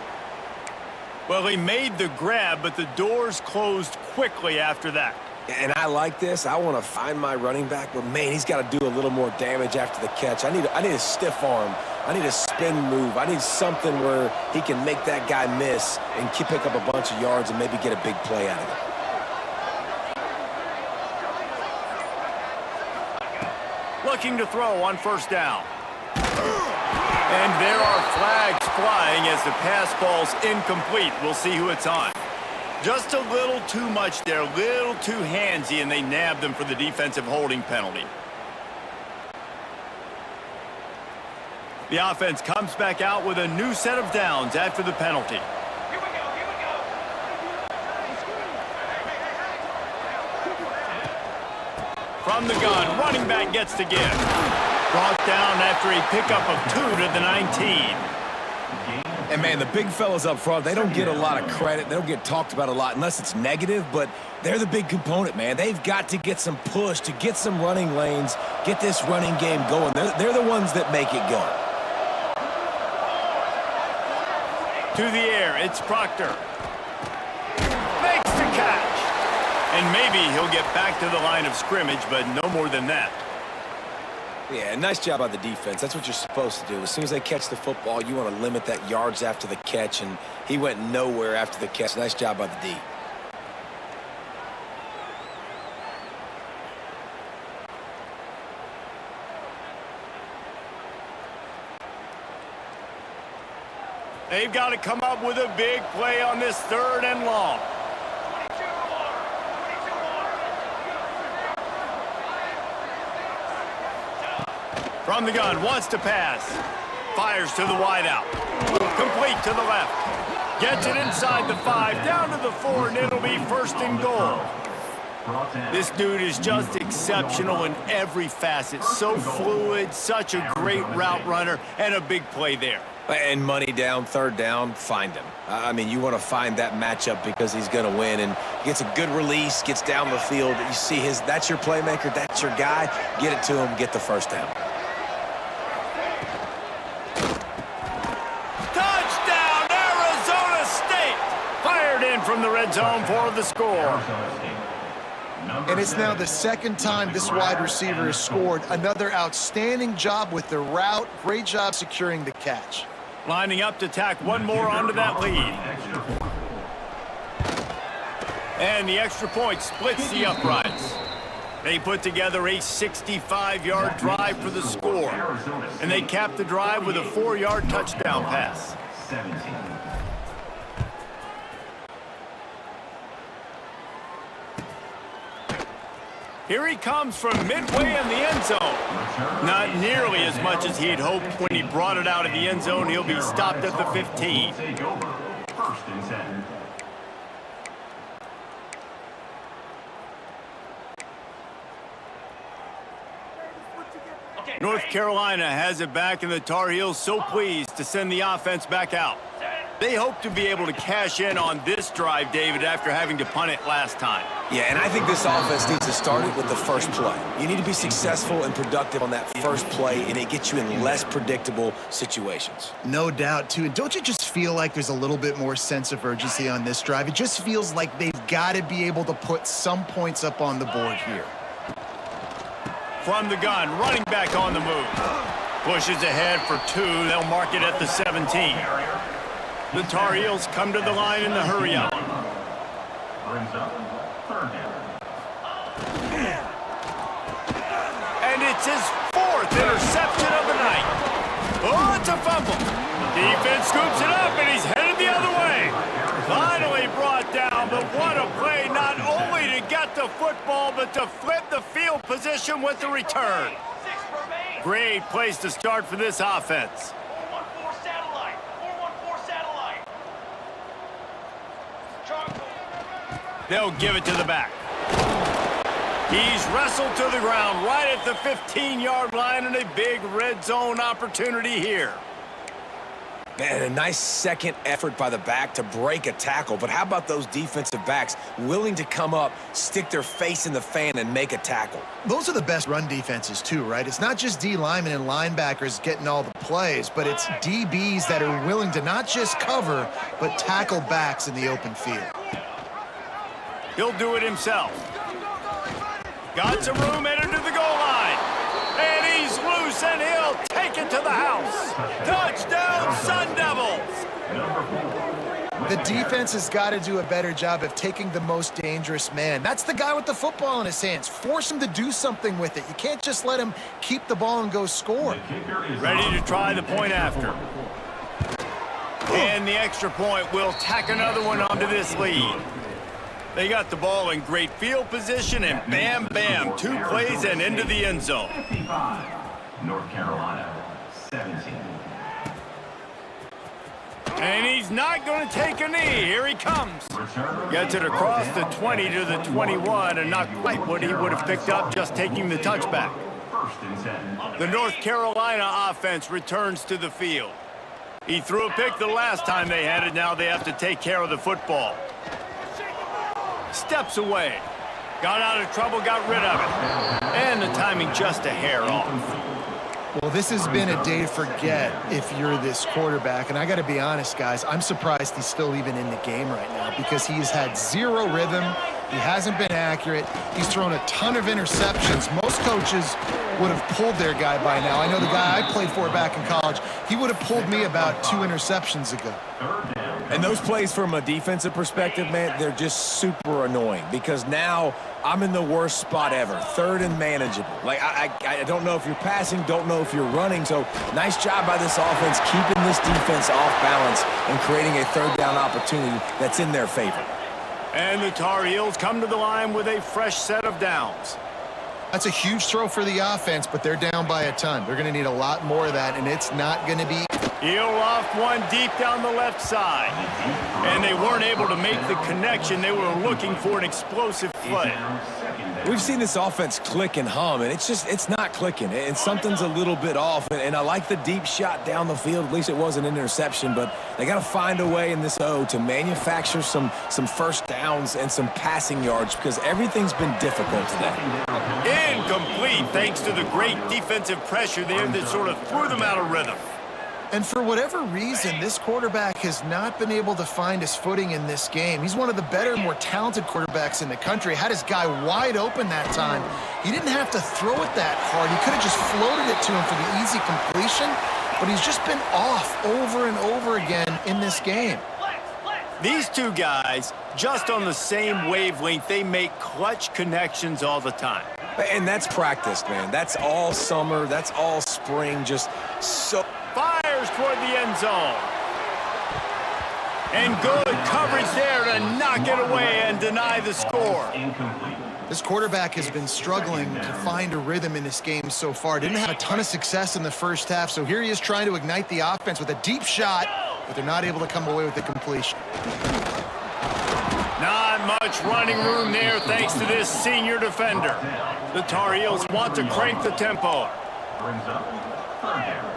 Well, he made the grab, but the doors closed quickly after that. And I like this. I want to find my running back, but man, he's got to do a little more damage after the catch. I need a stiff arm. I need a spin move. I need something where he can make that guy miss and pick up a bunch of yards and maybe get a big play out of it. Looking to throw on 1st down. And there are flags flying as the pass ball's incomplete. We'll see who it's on. Just a little too much there, a little too handsy, and they nabbed them for the defensive holding penalty. The offense comes back out with a new set of downs after the penalty. From the gun, running back gets the give. Brought down after a pickup of 2 to the 19. And, man, the big fellas up front, they don't get a lot of credit. They don't get talked about a lot unless it's negative, but they're the big component, man. They've got to get some push, to get some running lanes, get this running game going. They're the ones that make it go. To the air, it's Proctor. Makes the catch. And maybe he'll get back to the line of scrimmage, but no more than that. Yeah, nice job by the defense. That's what you're supposed to do. As soon as they catch the football, you want to limit that yards after the catch, and he went nowhere after the catch. Nice job by the D. They've got to come up with a big play on this 3rd and long. From the gun, wants to pass. Fires to the wideout. Complete to the left. Gets it inside the 5, down to the 4, and it'll be 1st and goal. This dude is just exceptional in every facet. So fluid, such a great route runner, and a big play there. And money down, 3rd down, find him. I mean, you want to find that matchup because he's going to win, and gets a good release, gets down the field. You see that's your playmaker, that's your guy. Get it to him, get the 1st down. Touchdown, Arizona State! Fired in from the red zone for the score. And it's now the 2nd time this wide receiver has scored. Another outstanding job with the route. Great job securing the catch. Lining up to tack one more onto that lead. And the extra point splits the uprights. They put together a 65-yard drive for the score. And they cap the drive with a 4-yard touchdown pass. 17. Here he comes from midway in the end zone. Not nearly as much as he'd hoped when he brought it out of the end zone. He'll be stopped at the 15. Take over. 1st and 10. North Carolina has it back, and the Tar Heels so pleased to send the offense back out. They hope to be able to cash in on this drive, David, after having to punt it last time. Yeah, and I think this offense needs to start it with the 1st play. You need to be successful and productive on that 1st play, and it gets you in less predictable situations. No doubt, too. And don't you just feel like there's a little bit more sense of urgency on this drive? It just feels like they've got to be able to put some points up on the board here. From the gun, running back on the move. Pushes ahead for 2. They'll mark it at the 17. The Tar Heels come to the line in the hurry-up. Brings up 3rd down. And it's his 4th interception of the night. Oh, it's a fumble. Defense scoops it up, and he's headed the other way. Finally brought down, but what a play, not only to get the football, but to flip the field position with the return. Great place to start for this offense. They'll give it to the back. He's wrestled to the ground right at the 15-yard line, and a big red zone opportunity here. Man, a nice second effort by the back to break a tackle. But how about those defensive backs willing to come up, stick their face in the fan, and make a tackle? Those are the best run defenses, too, right? It's not just D linemen and linebackers getting all the plays, but it's DBs that are willing to not just cover, but tackle backs in the open field. He'll do it himself. Got some room headed to the goal line. And he's loose, and he'll take it to the house. Touchdown, Sun Devils! The defense has got to do a better job of taking the most dangerous man. That's the guy with the football in his hands. Force him to do something with it. You can't just let him keep the ball and go score. Ready to try the point after. And the extra point will tack another one onto this lead. They got the ball in great field position, and bam, bam, 2 plays and into the end zone. 55. North Carolina, 17. And he's not going to take a knee. Here he comes. Gets it across the 20 to the 21, and not quite what he would have picked up just taking the touchback. 1st and 10. The North Carolina offense returns to the field. He threw a pick the last time they had it. Now they have to take care of the football. Steps away. Got out of trouble, got rid of it. And the timing just a hair off. Well, This has been a day to forget if you're this quarterback. And I got to be honest, guys, I'm surprised he's still even in the game right now because he's had zero rhythm. He hasn't been accurate. He's thrown a ton of interceptions. Most coaches would have pulled their guy by now. I know the guy I played for back in college, he would have pulled me about 2 interceptions ago. And those plays from a defensive perspective, man, they're just super annoying because now I'm in the worst spot ever, 3rd and manageable. Like, I don't know if you're passing, don't know if you're running. So nice job by this offense keeping this defense off balance and creating a 3rd down opportunity that's in their favor. And the Tar Heels come to the line with a fresh set of downs. That's a huge throw for the offense, but they're down by a ton. They're going to need a lot more of that, and it's not going to be. Heel off one deep down the left side. And they weren't able to make the connection. They were looking for an explosive play. We've seen this offense click and hum, and it's not clicking. And something's a little bit off. And I like the deep shot down the field. At least it wasn't an interception, but they got to find a way in this to manufacture some first downs and some passing yards because everything's been difficult today. Incomplete thanks to the great defensive pressure there that sort of threw them out of rhythm. And for whatever reason, this quarterback has not been able to find his footing in this game. He's one of the better, more talented quarterbacks in the country. Had his guy wide open that time. He didn't have to throw it that hard. He could have just floated it to him for the easy completion, but he's just been off over and over again in this game. These two guys, just on the same wavelength, they make clutch connections all the time. And that's practiced, man. That's all summer. That's all spring. Just so... Fires toward the end zone. And good coverage there to knock it away and deny the score. This quarterback has been struggling to find a rhythm in this game so far. Didn't have a ton of success in the first half, so here he is trying to ignite the offense with a deep shot, but they're not able to come away with the completion. Not much running room there thanks to this senior defender. The Tar Heels want to crank the tempo. Brings up 3rd down.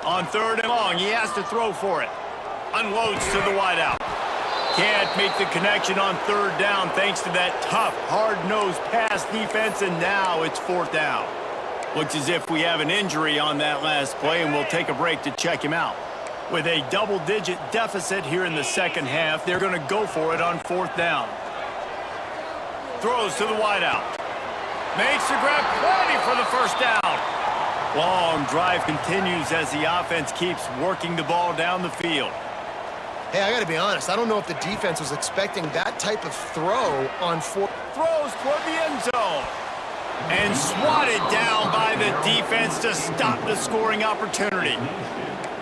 On 3rd and long, he has to throw for it. Unloads to the wideout. Can't make the connection on 3rd down thanks to that tough, hard-nosed pass defense, and now it's 4th down. Looks as if we have an injury on that last play, and we'll take a break to check him out. With a double-digit deficit here in the second half, they're going to go for it on 4th down. Throws to the wideout. Makes the grab, plenty for the first down. Long drive continues as the offense keeps working the ball down the field. Hey, I got to be honest. I don't know if the defense was expecting that type of throw on 4th. Throws toward the end zone. And swatted down by the defense to stop the scoring opportunity.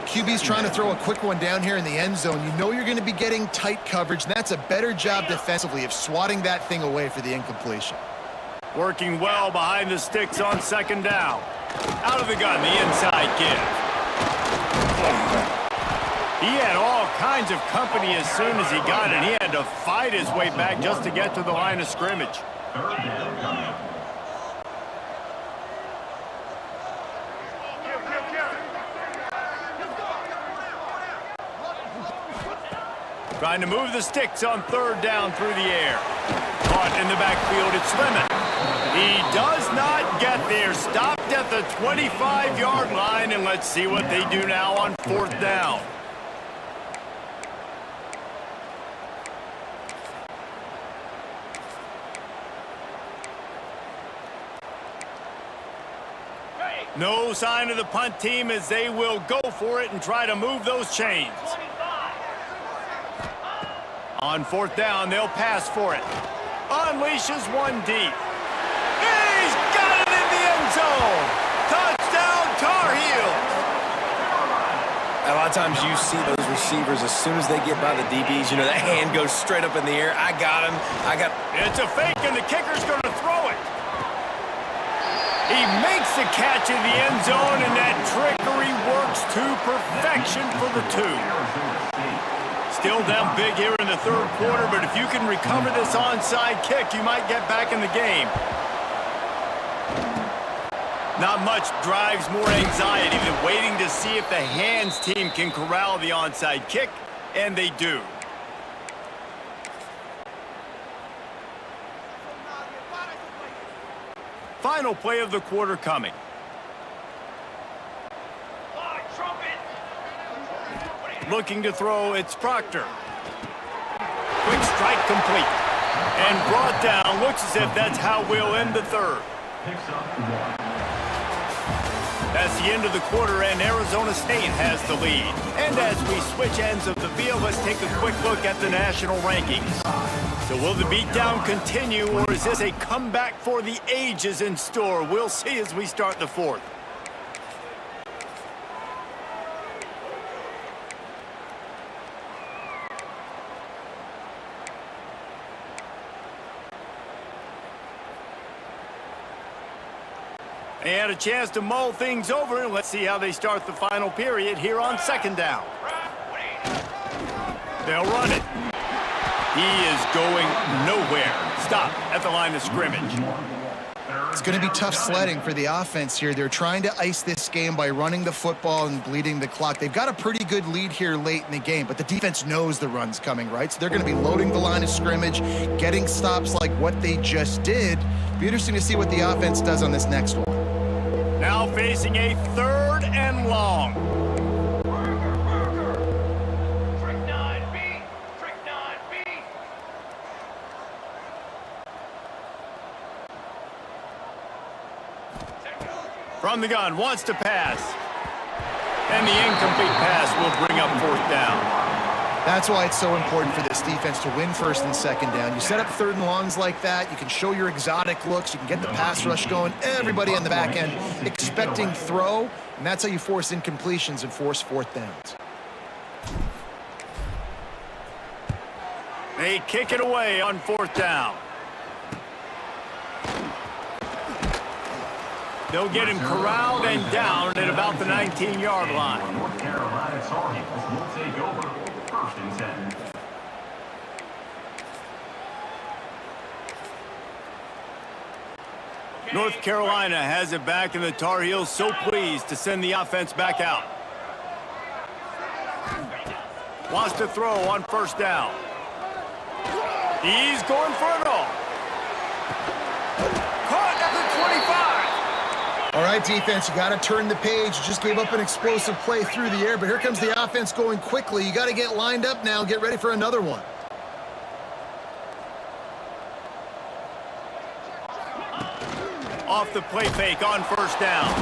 QB's trying to throw a quick one down here in the end zone. You know you're going to be getting tight coverage, and that's a better job defensively of swatting that thing away for the incompletion. Working well behind the sticks on 2nd down. Out of the gun, the inside give. He had all kinds of company as soon as he got it. He had to fight his way back just to get to the line of scrimmage. 3rd down coming. Trying to move the sticks on 3rd down through the air. Caught in the backfield, it's Lemon. He does not get there. Stopped at the 25-yard line, and let's see what they do now on 4th down. No sign of the punt team as they will go for it and try to move those chains. On 4th down, they'll pass for it. Unleashes one deep. He's got it in the end zone. Touchdown, Tar Heels. A lot of times you see those receivers as soon as they get by the DBs, you know, that hand goes straight up in the air. I got him. It's a fake, and the kicker's going to throw it. He makes the catch in the end zone, and that trickery works to perfection for the 2. Still down big here in the 3rd quarter, but if you can recover this onside kick, you might get back in the game. Not much drives more anxiety than waiting to see if the hands team can corral the onside kick, and they do. final play of the quarter coming. Looking to throw, it's Proctor. Quick strike complete. And brought down. Looks as if that's how we'll end the third. That's the end of the quarter, and Arizona State has the lead. And as we switch ends of the field, let's take a quick look at the national rankings. So will the beatdown continue, or is this a comeback for the ages in store? We'll see as we start the fourth. They had a chance to mull things over, and let's see how they start the final period here on second down. They'll run it. He is going nowhere. Stop at the line of scrimmage. It's going to be tough sledding for the offense here. They're trying to ice this game by running the football and bleeding the clock. They've got a pretty good lead here late in the game, but the defense knows the run's coming, right? So they're going to be loading the line of scrimmage, getting stops like what they just did. Be interesting to see what the offense does on this next one. Now facing a third and long. From the gun, wants to pass. And the incomplete pass will bring up fourth down. That's why it's so important for this defense to win first and second down. You set up third and longs like that, you can show your exotic looks, you can get the pass rush going, everybody on the back end expecting throw, and that's how you force incompletions and force fourth downs. They kick it away on fourth down. They'll get him corralled and down at about the 19-yard line. North Carolina Tar Heels will take over. First and 10. North Carolina has it back, and the Tar Heels so pleased to send the offense back out. Wants to throw on first down. He's going for it all. Caught at the 25. All right, defense, you got to turn the page. You just gave up an explosive play through the air, but here comes the offense going quickly. You got to get lined up now, get ready for another one. Off the play fake on first down.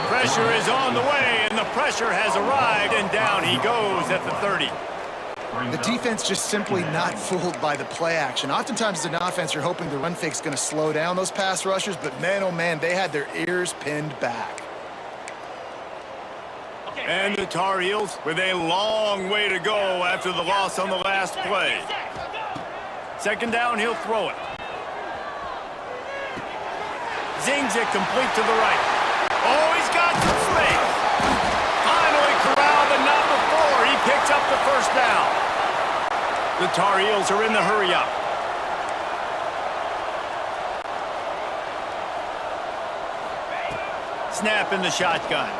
Pressure is on the way, and the pressure has arrived, and down he goes at the 30. The defense just simply not fooled by the play action. Oftentimes as an offense, you're hoping the run fake's going to slow down those pass rushers, but man, oh man, they had their ears pinned back. And the Tar Heels with a long way to go after the loss on the last play. Second down, he'll throw it. Zings it complete to the right. Oh, he's got some space. Finally corralled, but not before. He picks up the first down. The Tar Heels are in the hurry-up. Snap in the shotgun.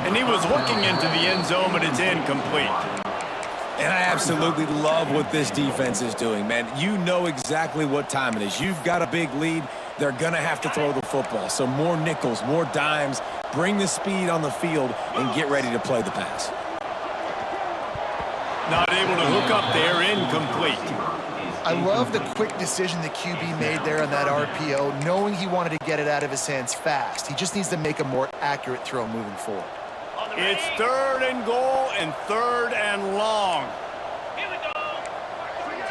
And he was looking into the end zone, but it's incomplete. And I absolutely love what this defense is doing, man. You know exactly what time it is. You've got a big lead. They're going to have to throw the football. So more nickels, more dimes, bring the speed on the field, and get ready to play the pass. Not able to hook up there, incomplete. I love the quick decision the QB made there on that RPO, knowing he wanted to get it out of his hands fast. He just needs to make a more accurate throw moving forward. It's third and goal and third and long.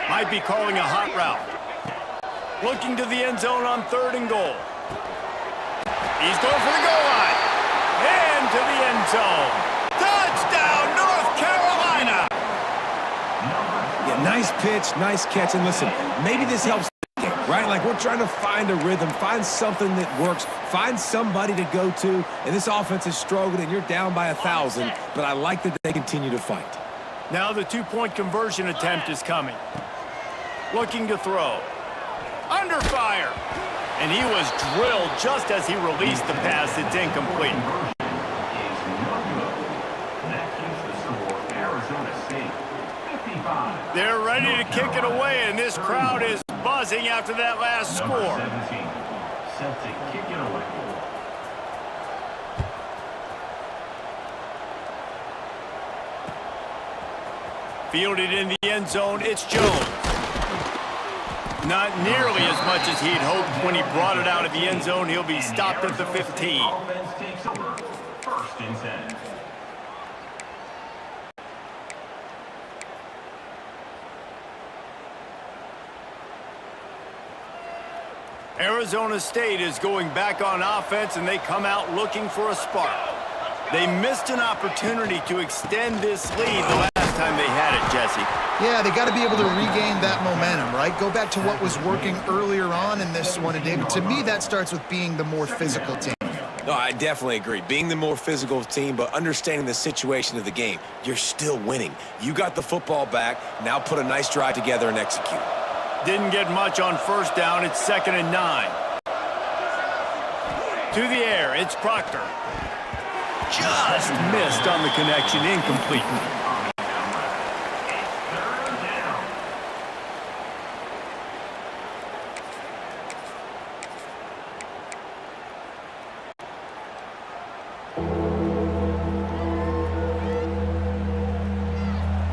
Might be calling a hot route. Looking to the end zone on third and goal. He's going for the goal line. And to the end zone. Touchdown, North Carolina! Yeah, nice pitch, nice catch. And listen, maybe this helps, right? Like we're trying to find a rhythm, find something that works, find somebody to go to. And this offense is struggling, and you're down by 1,000. But I like that they continue to fight. Now the two-point conversion attempt is coming. Looking to throw. Under fire. And he was drilled just as he released the pass. It's incomplete. They're ready to kick it away, and this crowd is buzzing after that last score. set to kick it away. Fielded in the end zone, it's Jones. Not nearly as much as he'd hoped when he brought it out of the end zone. He'll be stopped at the 15. Offense takes over. First and 10. Arizona State is going back on offense, and they come out looking for a spark. They missed an opportunity to extend this lead the last time they had it, Jesse. Yeah, they got to be able to regain that momentum, right? Go back to what was working earlier on in this one. And, David, to me, that starts with being the more physical team. No, I definitely agree. Being the more physical team, but understanding the situation of the game. You're still winning. You got the football back. Now put a nice drive together and execute. Didn't get much on first down. It's 2nd and 9. To the air, it's Proctor. Just missed on the connection, incomplete.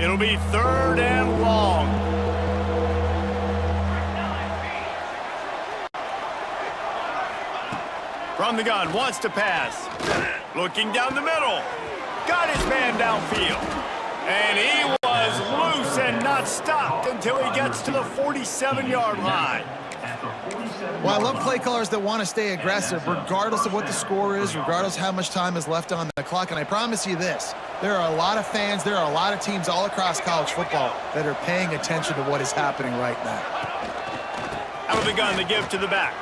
It'll be 3rd and long. From the gun, wants to pass. Looking down the middle. Got his man downfield. And he was loose and not stopped until he gets to the 47-yard line. Well, I love play callers that want to stay aggressive regardless of what the score is, regardless of how much time is left on the clock. And I promise you this, there are a lot of fans, there are a lot of teams all across college football that are paying attention to what is happening right now. Out of the gun, the give to the back.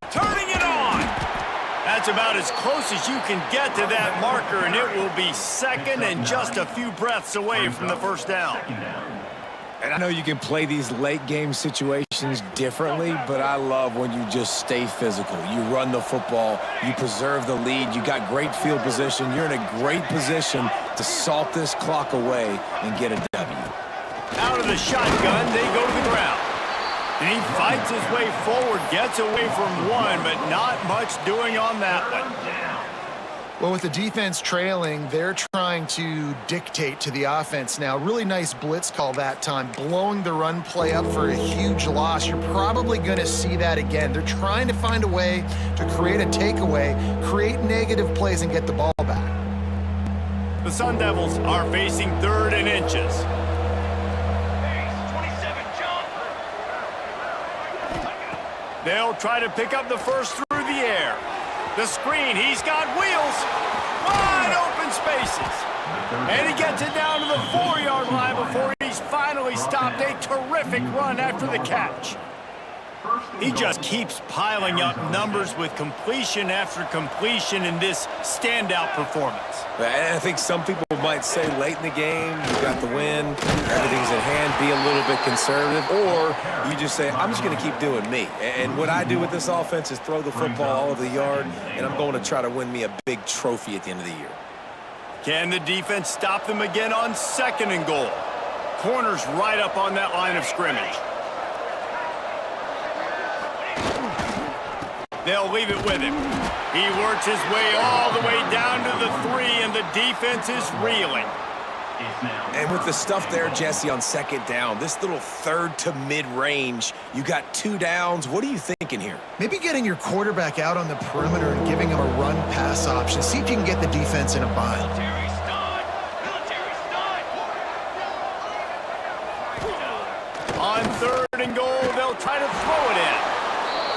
Turning it on. That's about as close as you can get to that marker, and it will be 2nd and just a few breaths away from the first down. And I know you can play these late game situations differently, but I love when you just stay physical. You run the football, you preserve the lead, you got great field position. You're in a great position to salt this clock away and get a W. Out of the shotgun, they go to the ground. And he fights his way forward, gets away from one, but not much doing on that one. Well, with the defense trailing, they're trying to dictate to the offense now. Really nice blitz call that time, blowing the run play up for a huge loss. You're probably going to see that again. They're trying to find a way to create a takeaway, create negative plays, and get the ball back. The Sun Devils are facing 3rd and inches. They'll try to pick up the first through the air. The screen, he's got wheels. Wide open spaces. And he gets it down to the 4-yard line before he's finally stopped. A terrific run after the catch. He just keeps piling up numbers with completion after completion in this standout performance. And I think some people might say late in the game, you got the win, everything's at hand, be a little bit conservative, or you just say, I'm just going to keep doing me. And what I do with this offense is throw the football all over the yard, and I'm going to try to win me a big trophy at the end of the year. Can the defense stop them again on 2nd and goal? Corner's right up on that line of scrimmage. They'll leave it with him. He works his way all the way down to the 3, and the defense is reeling. And with the stuff there, Jesse, on 2nd down, this little 3rd to mid-range, you got 2 downs. What are you thinking here? Maybe getting your quarterback out on the perimeter and giving him a run-pass option. See if you can get the defense in a bind. On 3rd and goal, they'll try to throw it in.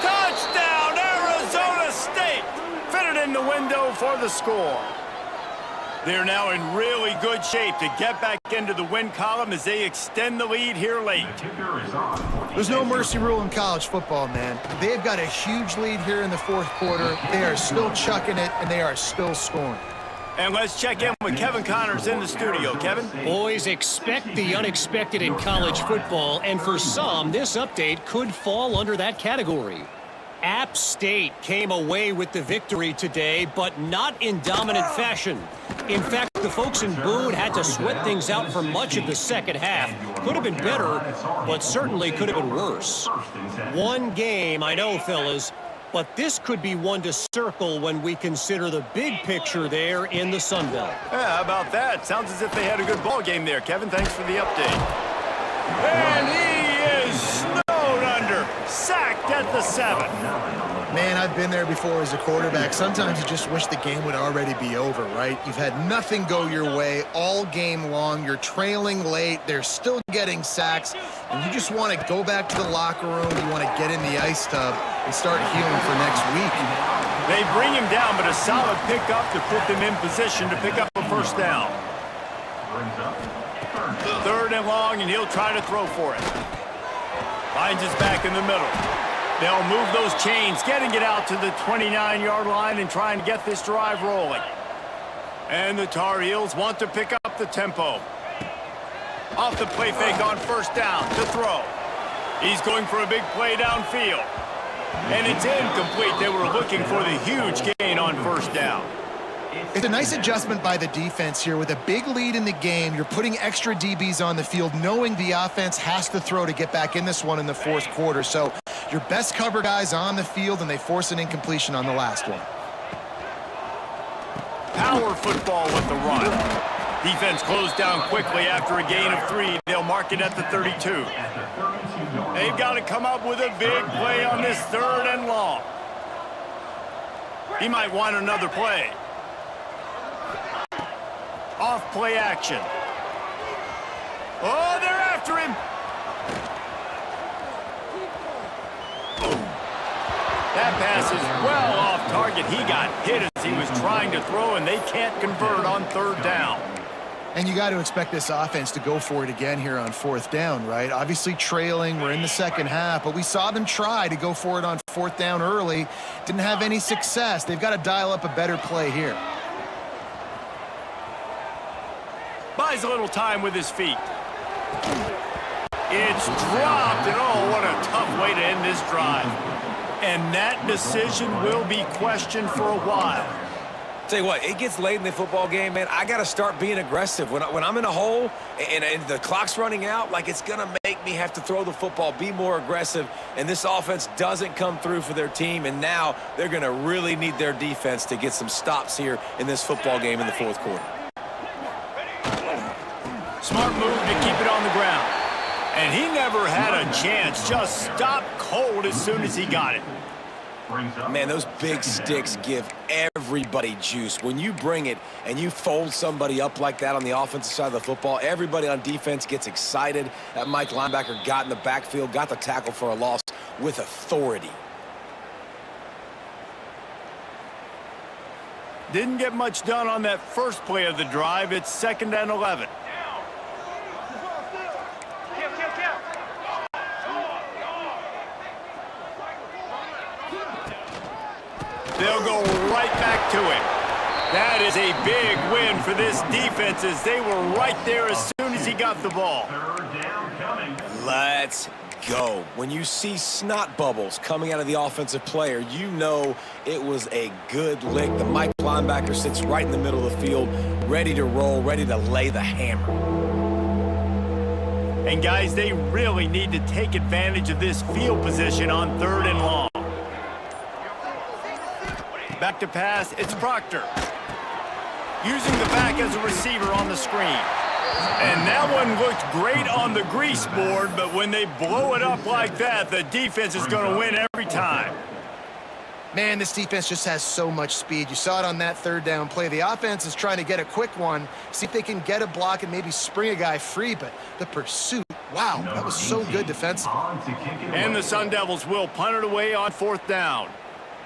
Touchdown, Arizona State! Fitted in the window for the score. They're now in really good shape to get back into the win column as they extend the lead here late. There's no mercy rule in college football, man. They've got a huge lead here in the 4th quarter. They are still chucking it, and they are still scoring. And let's check in with Kevin Connors in the studio. Kevin? Boys, expect the unexpected in college football, and for some, this update could fall under that category. App State came away with the victory today, but not in dominant fashion. In fact, the folks in Boone had to sweat things out for much of the second half. Could have been better, but certainly could have been worse. One game, I know, fellas, But this could be one to circle when we consider the big picture there in the Sun Belt. Yeah, how about that? Sounds as if they had a good ball game there, Kevin. Thanks for the update. And he is snowed under. Sacked at the 7. Man, I've been there before as a quarterback. Sometimes you just wish the game would already be over, right? You've had nothing go your way all game long. You're trailing late. They're still getting sacks. And you just want to go back to the locker room. You want to get in the ice tub and start healing for next week. They bring him down, but a solid pickup to put them in position to pick up a first down. Brings up 3rd and long, and he'll try to throw for it. Finds his back in the middle. They'll move those chains, getting it out to the 29-yard line and trying to get this drive rolling. And the Tar Heels want to pick up the tempo. Off the play fake on first down to throw. He's going for a big play downfield. And it's incomplete. They were looking for the huge gain on first down. It's a nice adjustment by the defense here. With a big lead in the game, you're putting extra DBs on the field, knowing the offense has to throw to get back in this one in the 4th quarter. So your best cover guys on the field, and they force an incompletion on the last one. Power football with the run. Defense closed down quickly after a gain of 3. They'll mark it at the 32. They've got to come up with a big play on this 3rd and long. He might want another play. Off play action. Oh, they're after him. That pass is well off target. He got hit as he was trying to throw, and they can't convert on 3rd down. And you got to expect this offense to go for it again here on 4th down, right? Obviously trailing, we're in the 2nd half, but we saw them try to go for it on 4th down early. Didn't have any success. They've got to dial up a better play here. Buys a little time with his feet. It's dropped, and oh, what a tough way to end this drive. And that decision will be questioned for a while. Tell you what, it gets late in the football game, man. I got to start being aggressive. When I'm in a hole and the clock's running out, like, it's going to make me have to throw the football, be more aggressive, and this offense doesn't come through for their team, and now they're going to really need their defense to get some stops here in this football game in the 4th quarter. Smart move to keep it on the ground. And he never had a chance. Just stopped cold as soon as he got it. Man, those big sticks give everybody juice. When you bring it and you fold somebody up like that on the offensive side of the football, everybody on defense gets excited. That Mike linebacker got in the backfield, got the tackle for a loss with authority. Didn't get much done on that first play of the drive. It's 2nd and 11. They'll go right back to him. That is a big win for this defense as they were right there as soon as he got the ball. 3rd down coming. Let's go. When you see snot bubbles coming out of the offensive player, you know it was a good lick. The Mike linebacker sits right in the middle of the field, ready to roll, ready to lay the hammer. And guys, they really need to take advantage of this field position on 3rd and long. Back to pass, it's Proctor. Using the back as a receiver on the screen. And that one looked great on the grease board, but when they blow it up like that, the defense is going to win every time. Man, this defense just has so much speed. You saw it on that 3rd down play. The offense is trying to get a quick one, see if they can get a block and maybe spring a guy free, but the pursuit, wow, that was so good defensively. And the Sun Devils will punt it away on 4th down.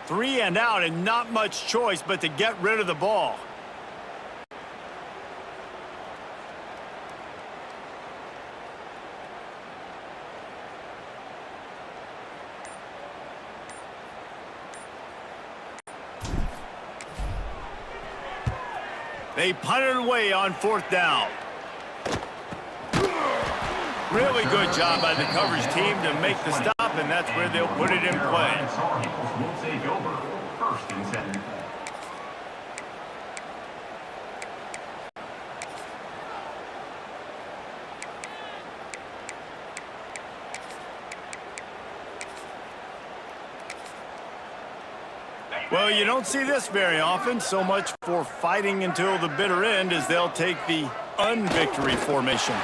3 and out, and not much choice but to get rid of the ball. They punt it away on 4th down. Really good job by the coverage team to make the stop, and that's where they'll put it in play. Tar Heels will take over. 1st and 10. Well, you don't see this very often. So much for fighting until the bitter end as they'll take the unvictory formation.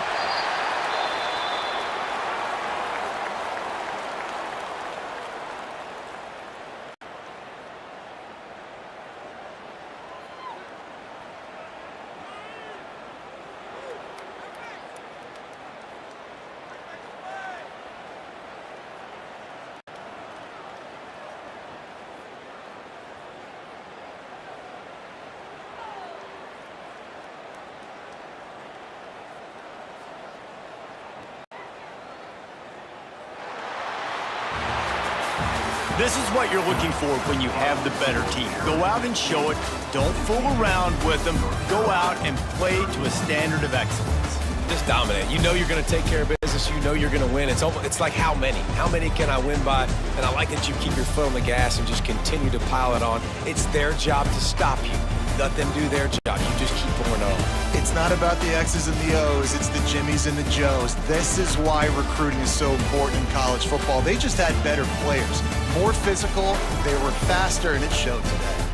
This is what you're looking for when you have the better team. Go out and show it. Don't fool around with them. Go out and play to a standard of excellence. Just dominate. You know you're going to take care of business. You know you're going to win. It's like how many? How many can I win by? And I like that you keep your foot on the gas and just continue to pile it on. It's their job to stop you. Let them do their job. You just keep pouring on. It's not about the X's and the O's. It's the Jimmies and the Joes. This is why recruiting is so important in college football. They just had better players, more physical, they were faster, and it showed today.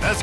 Let's go.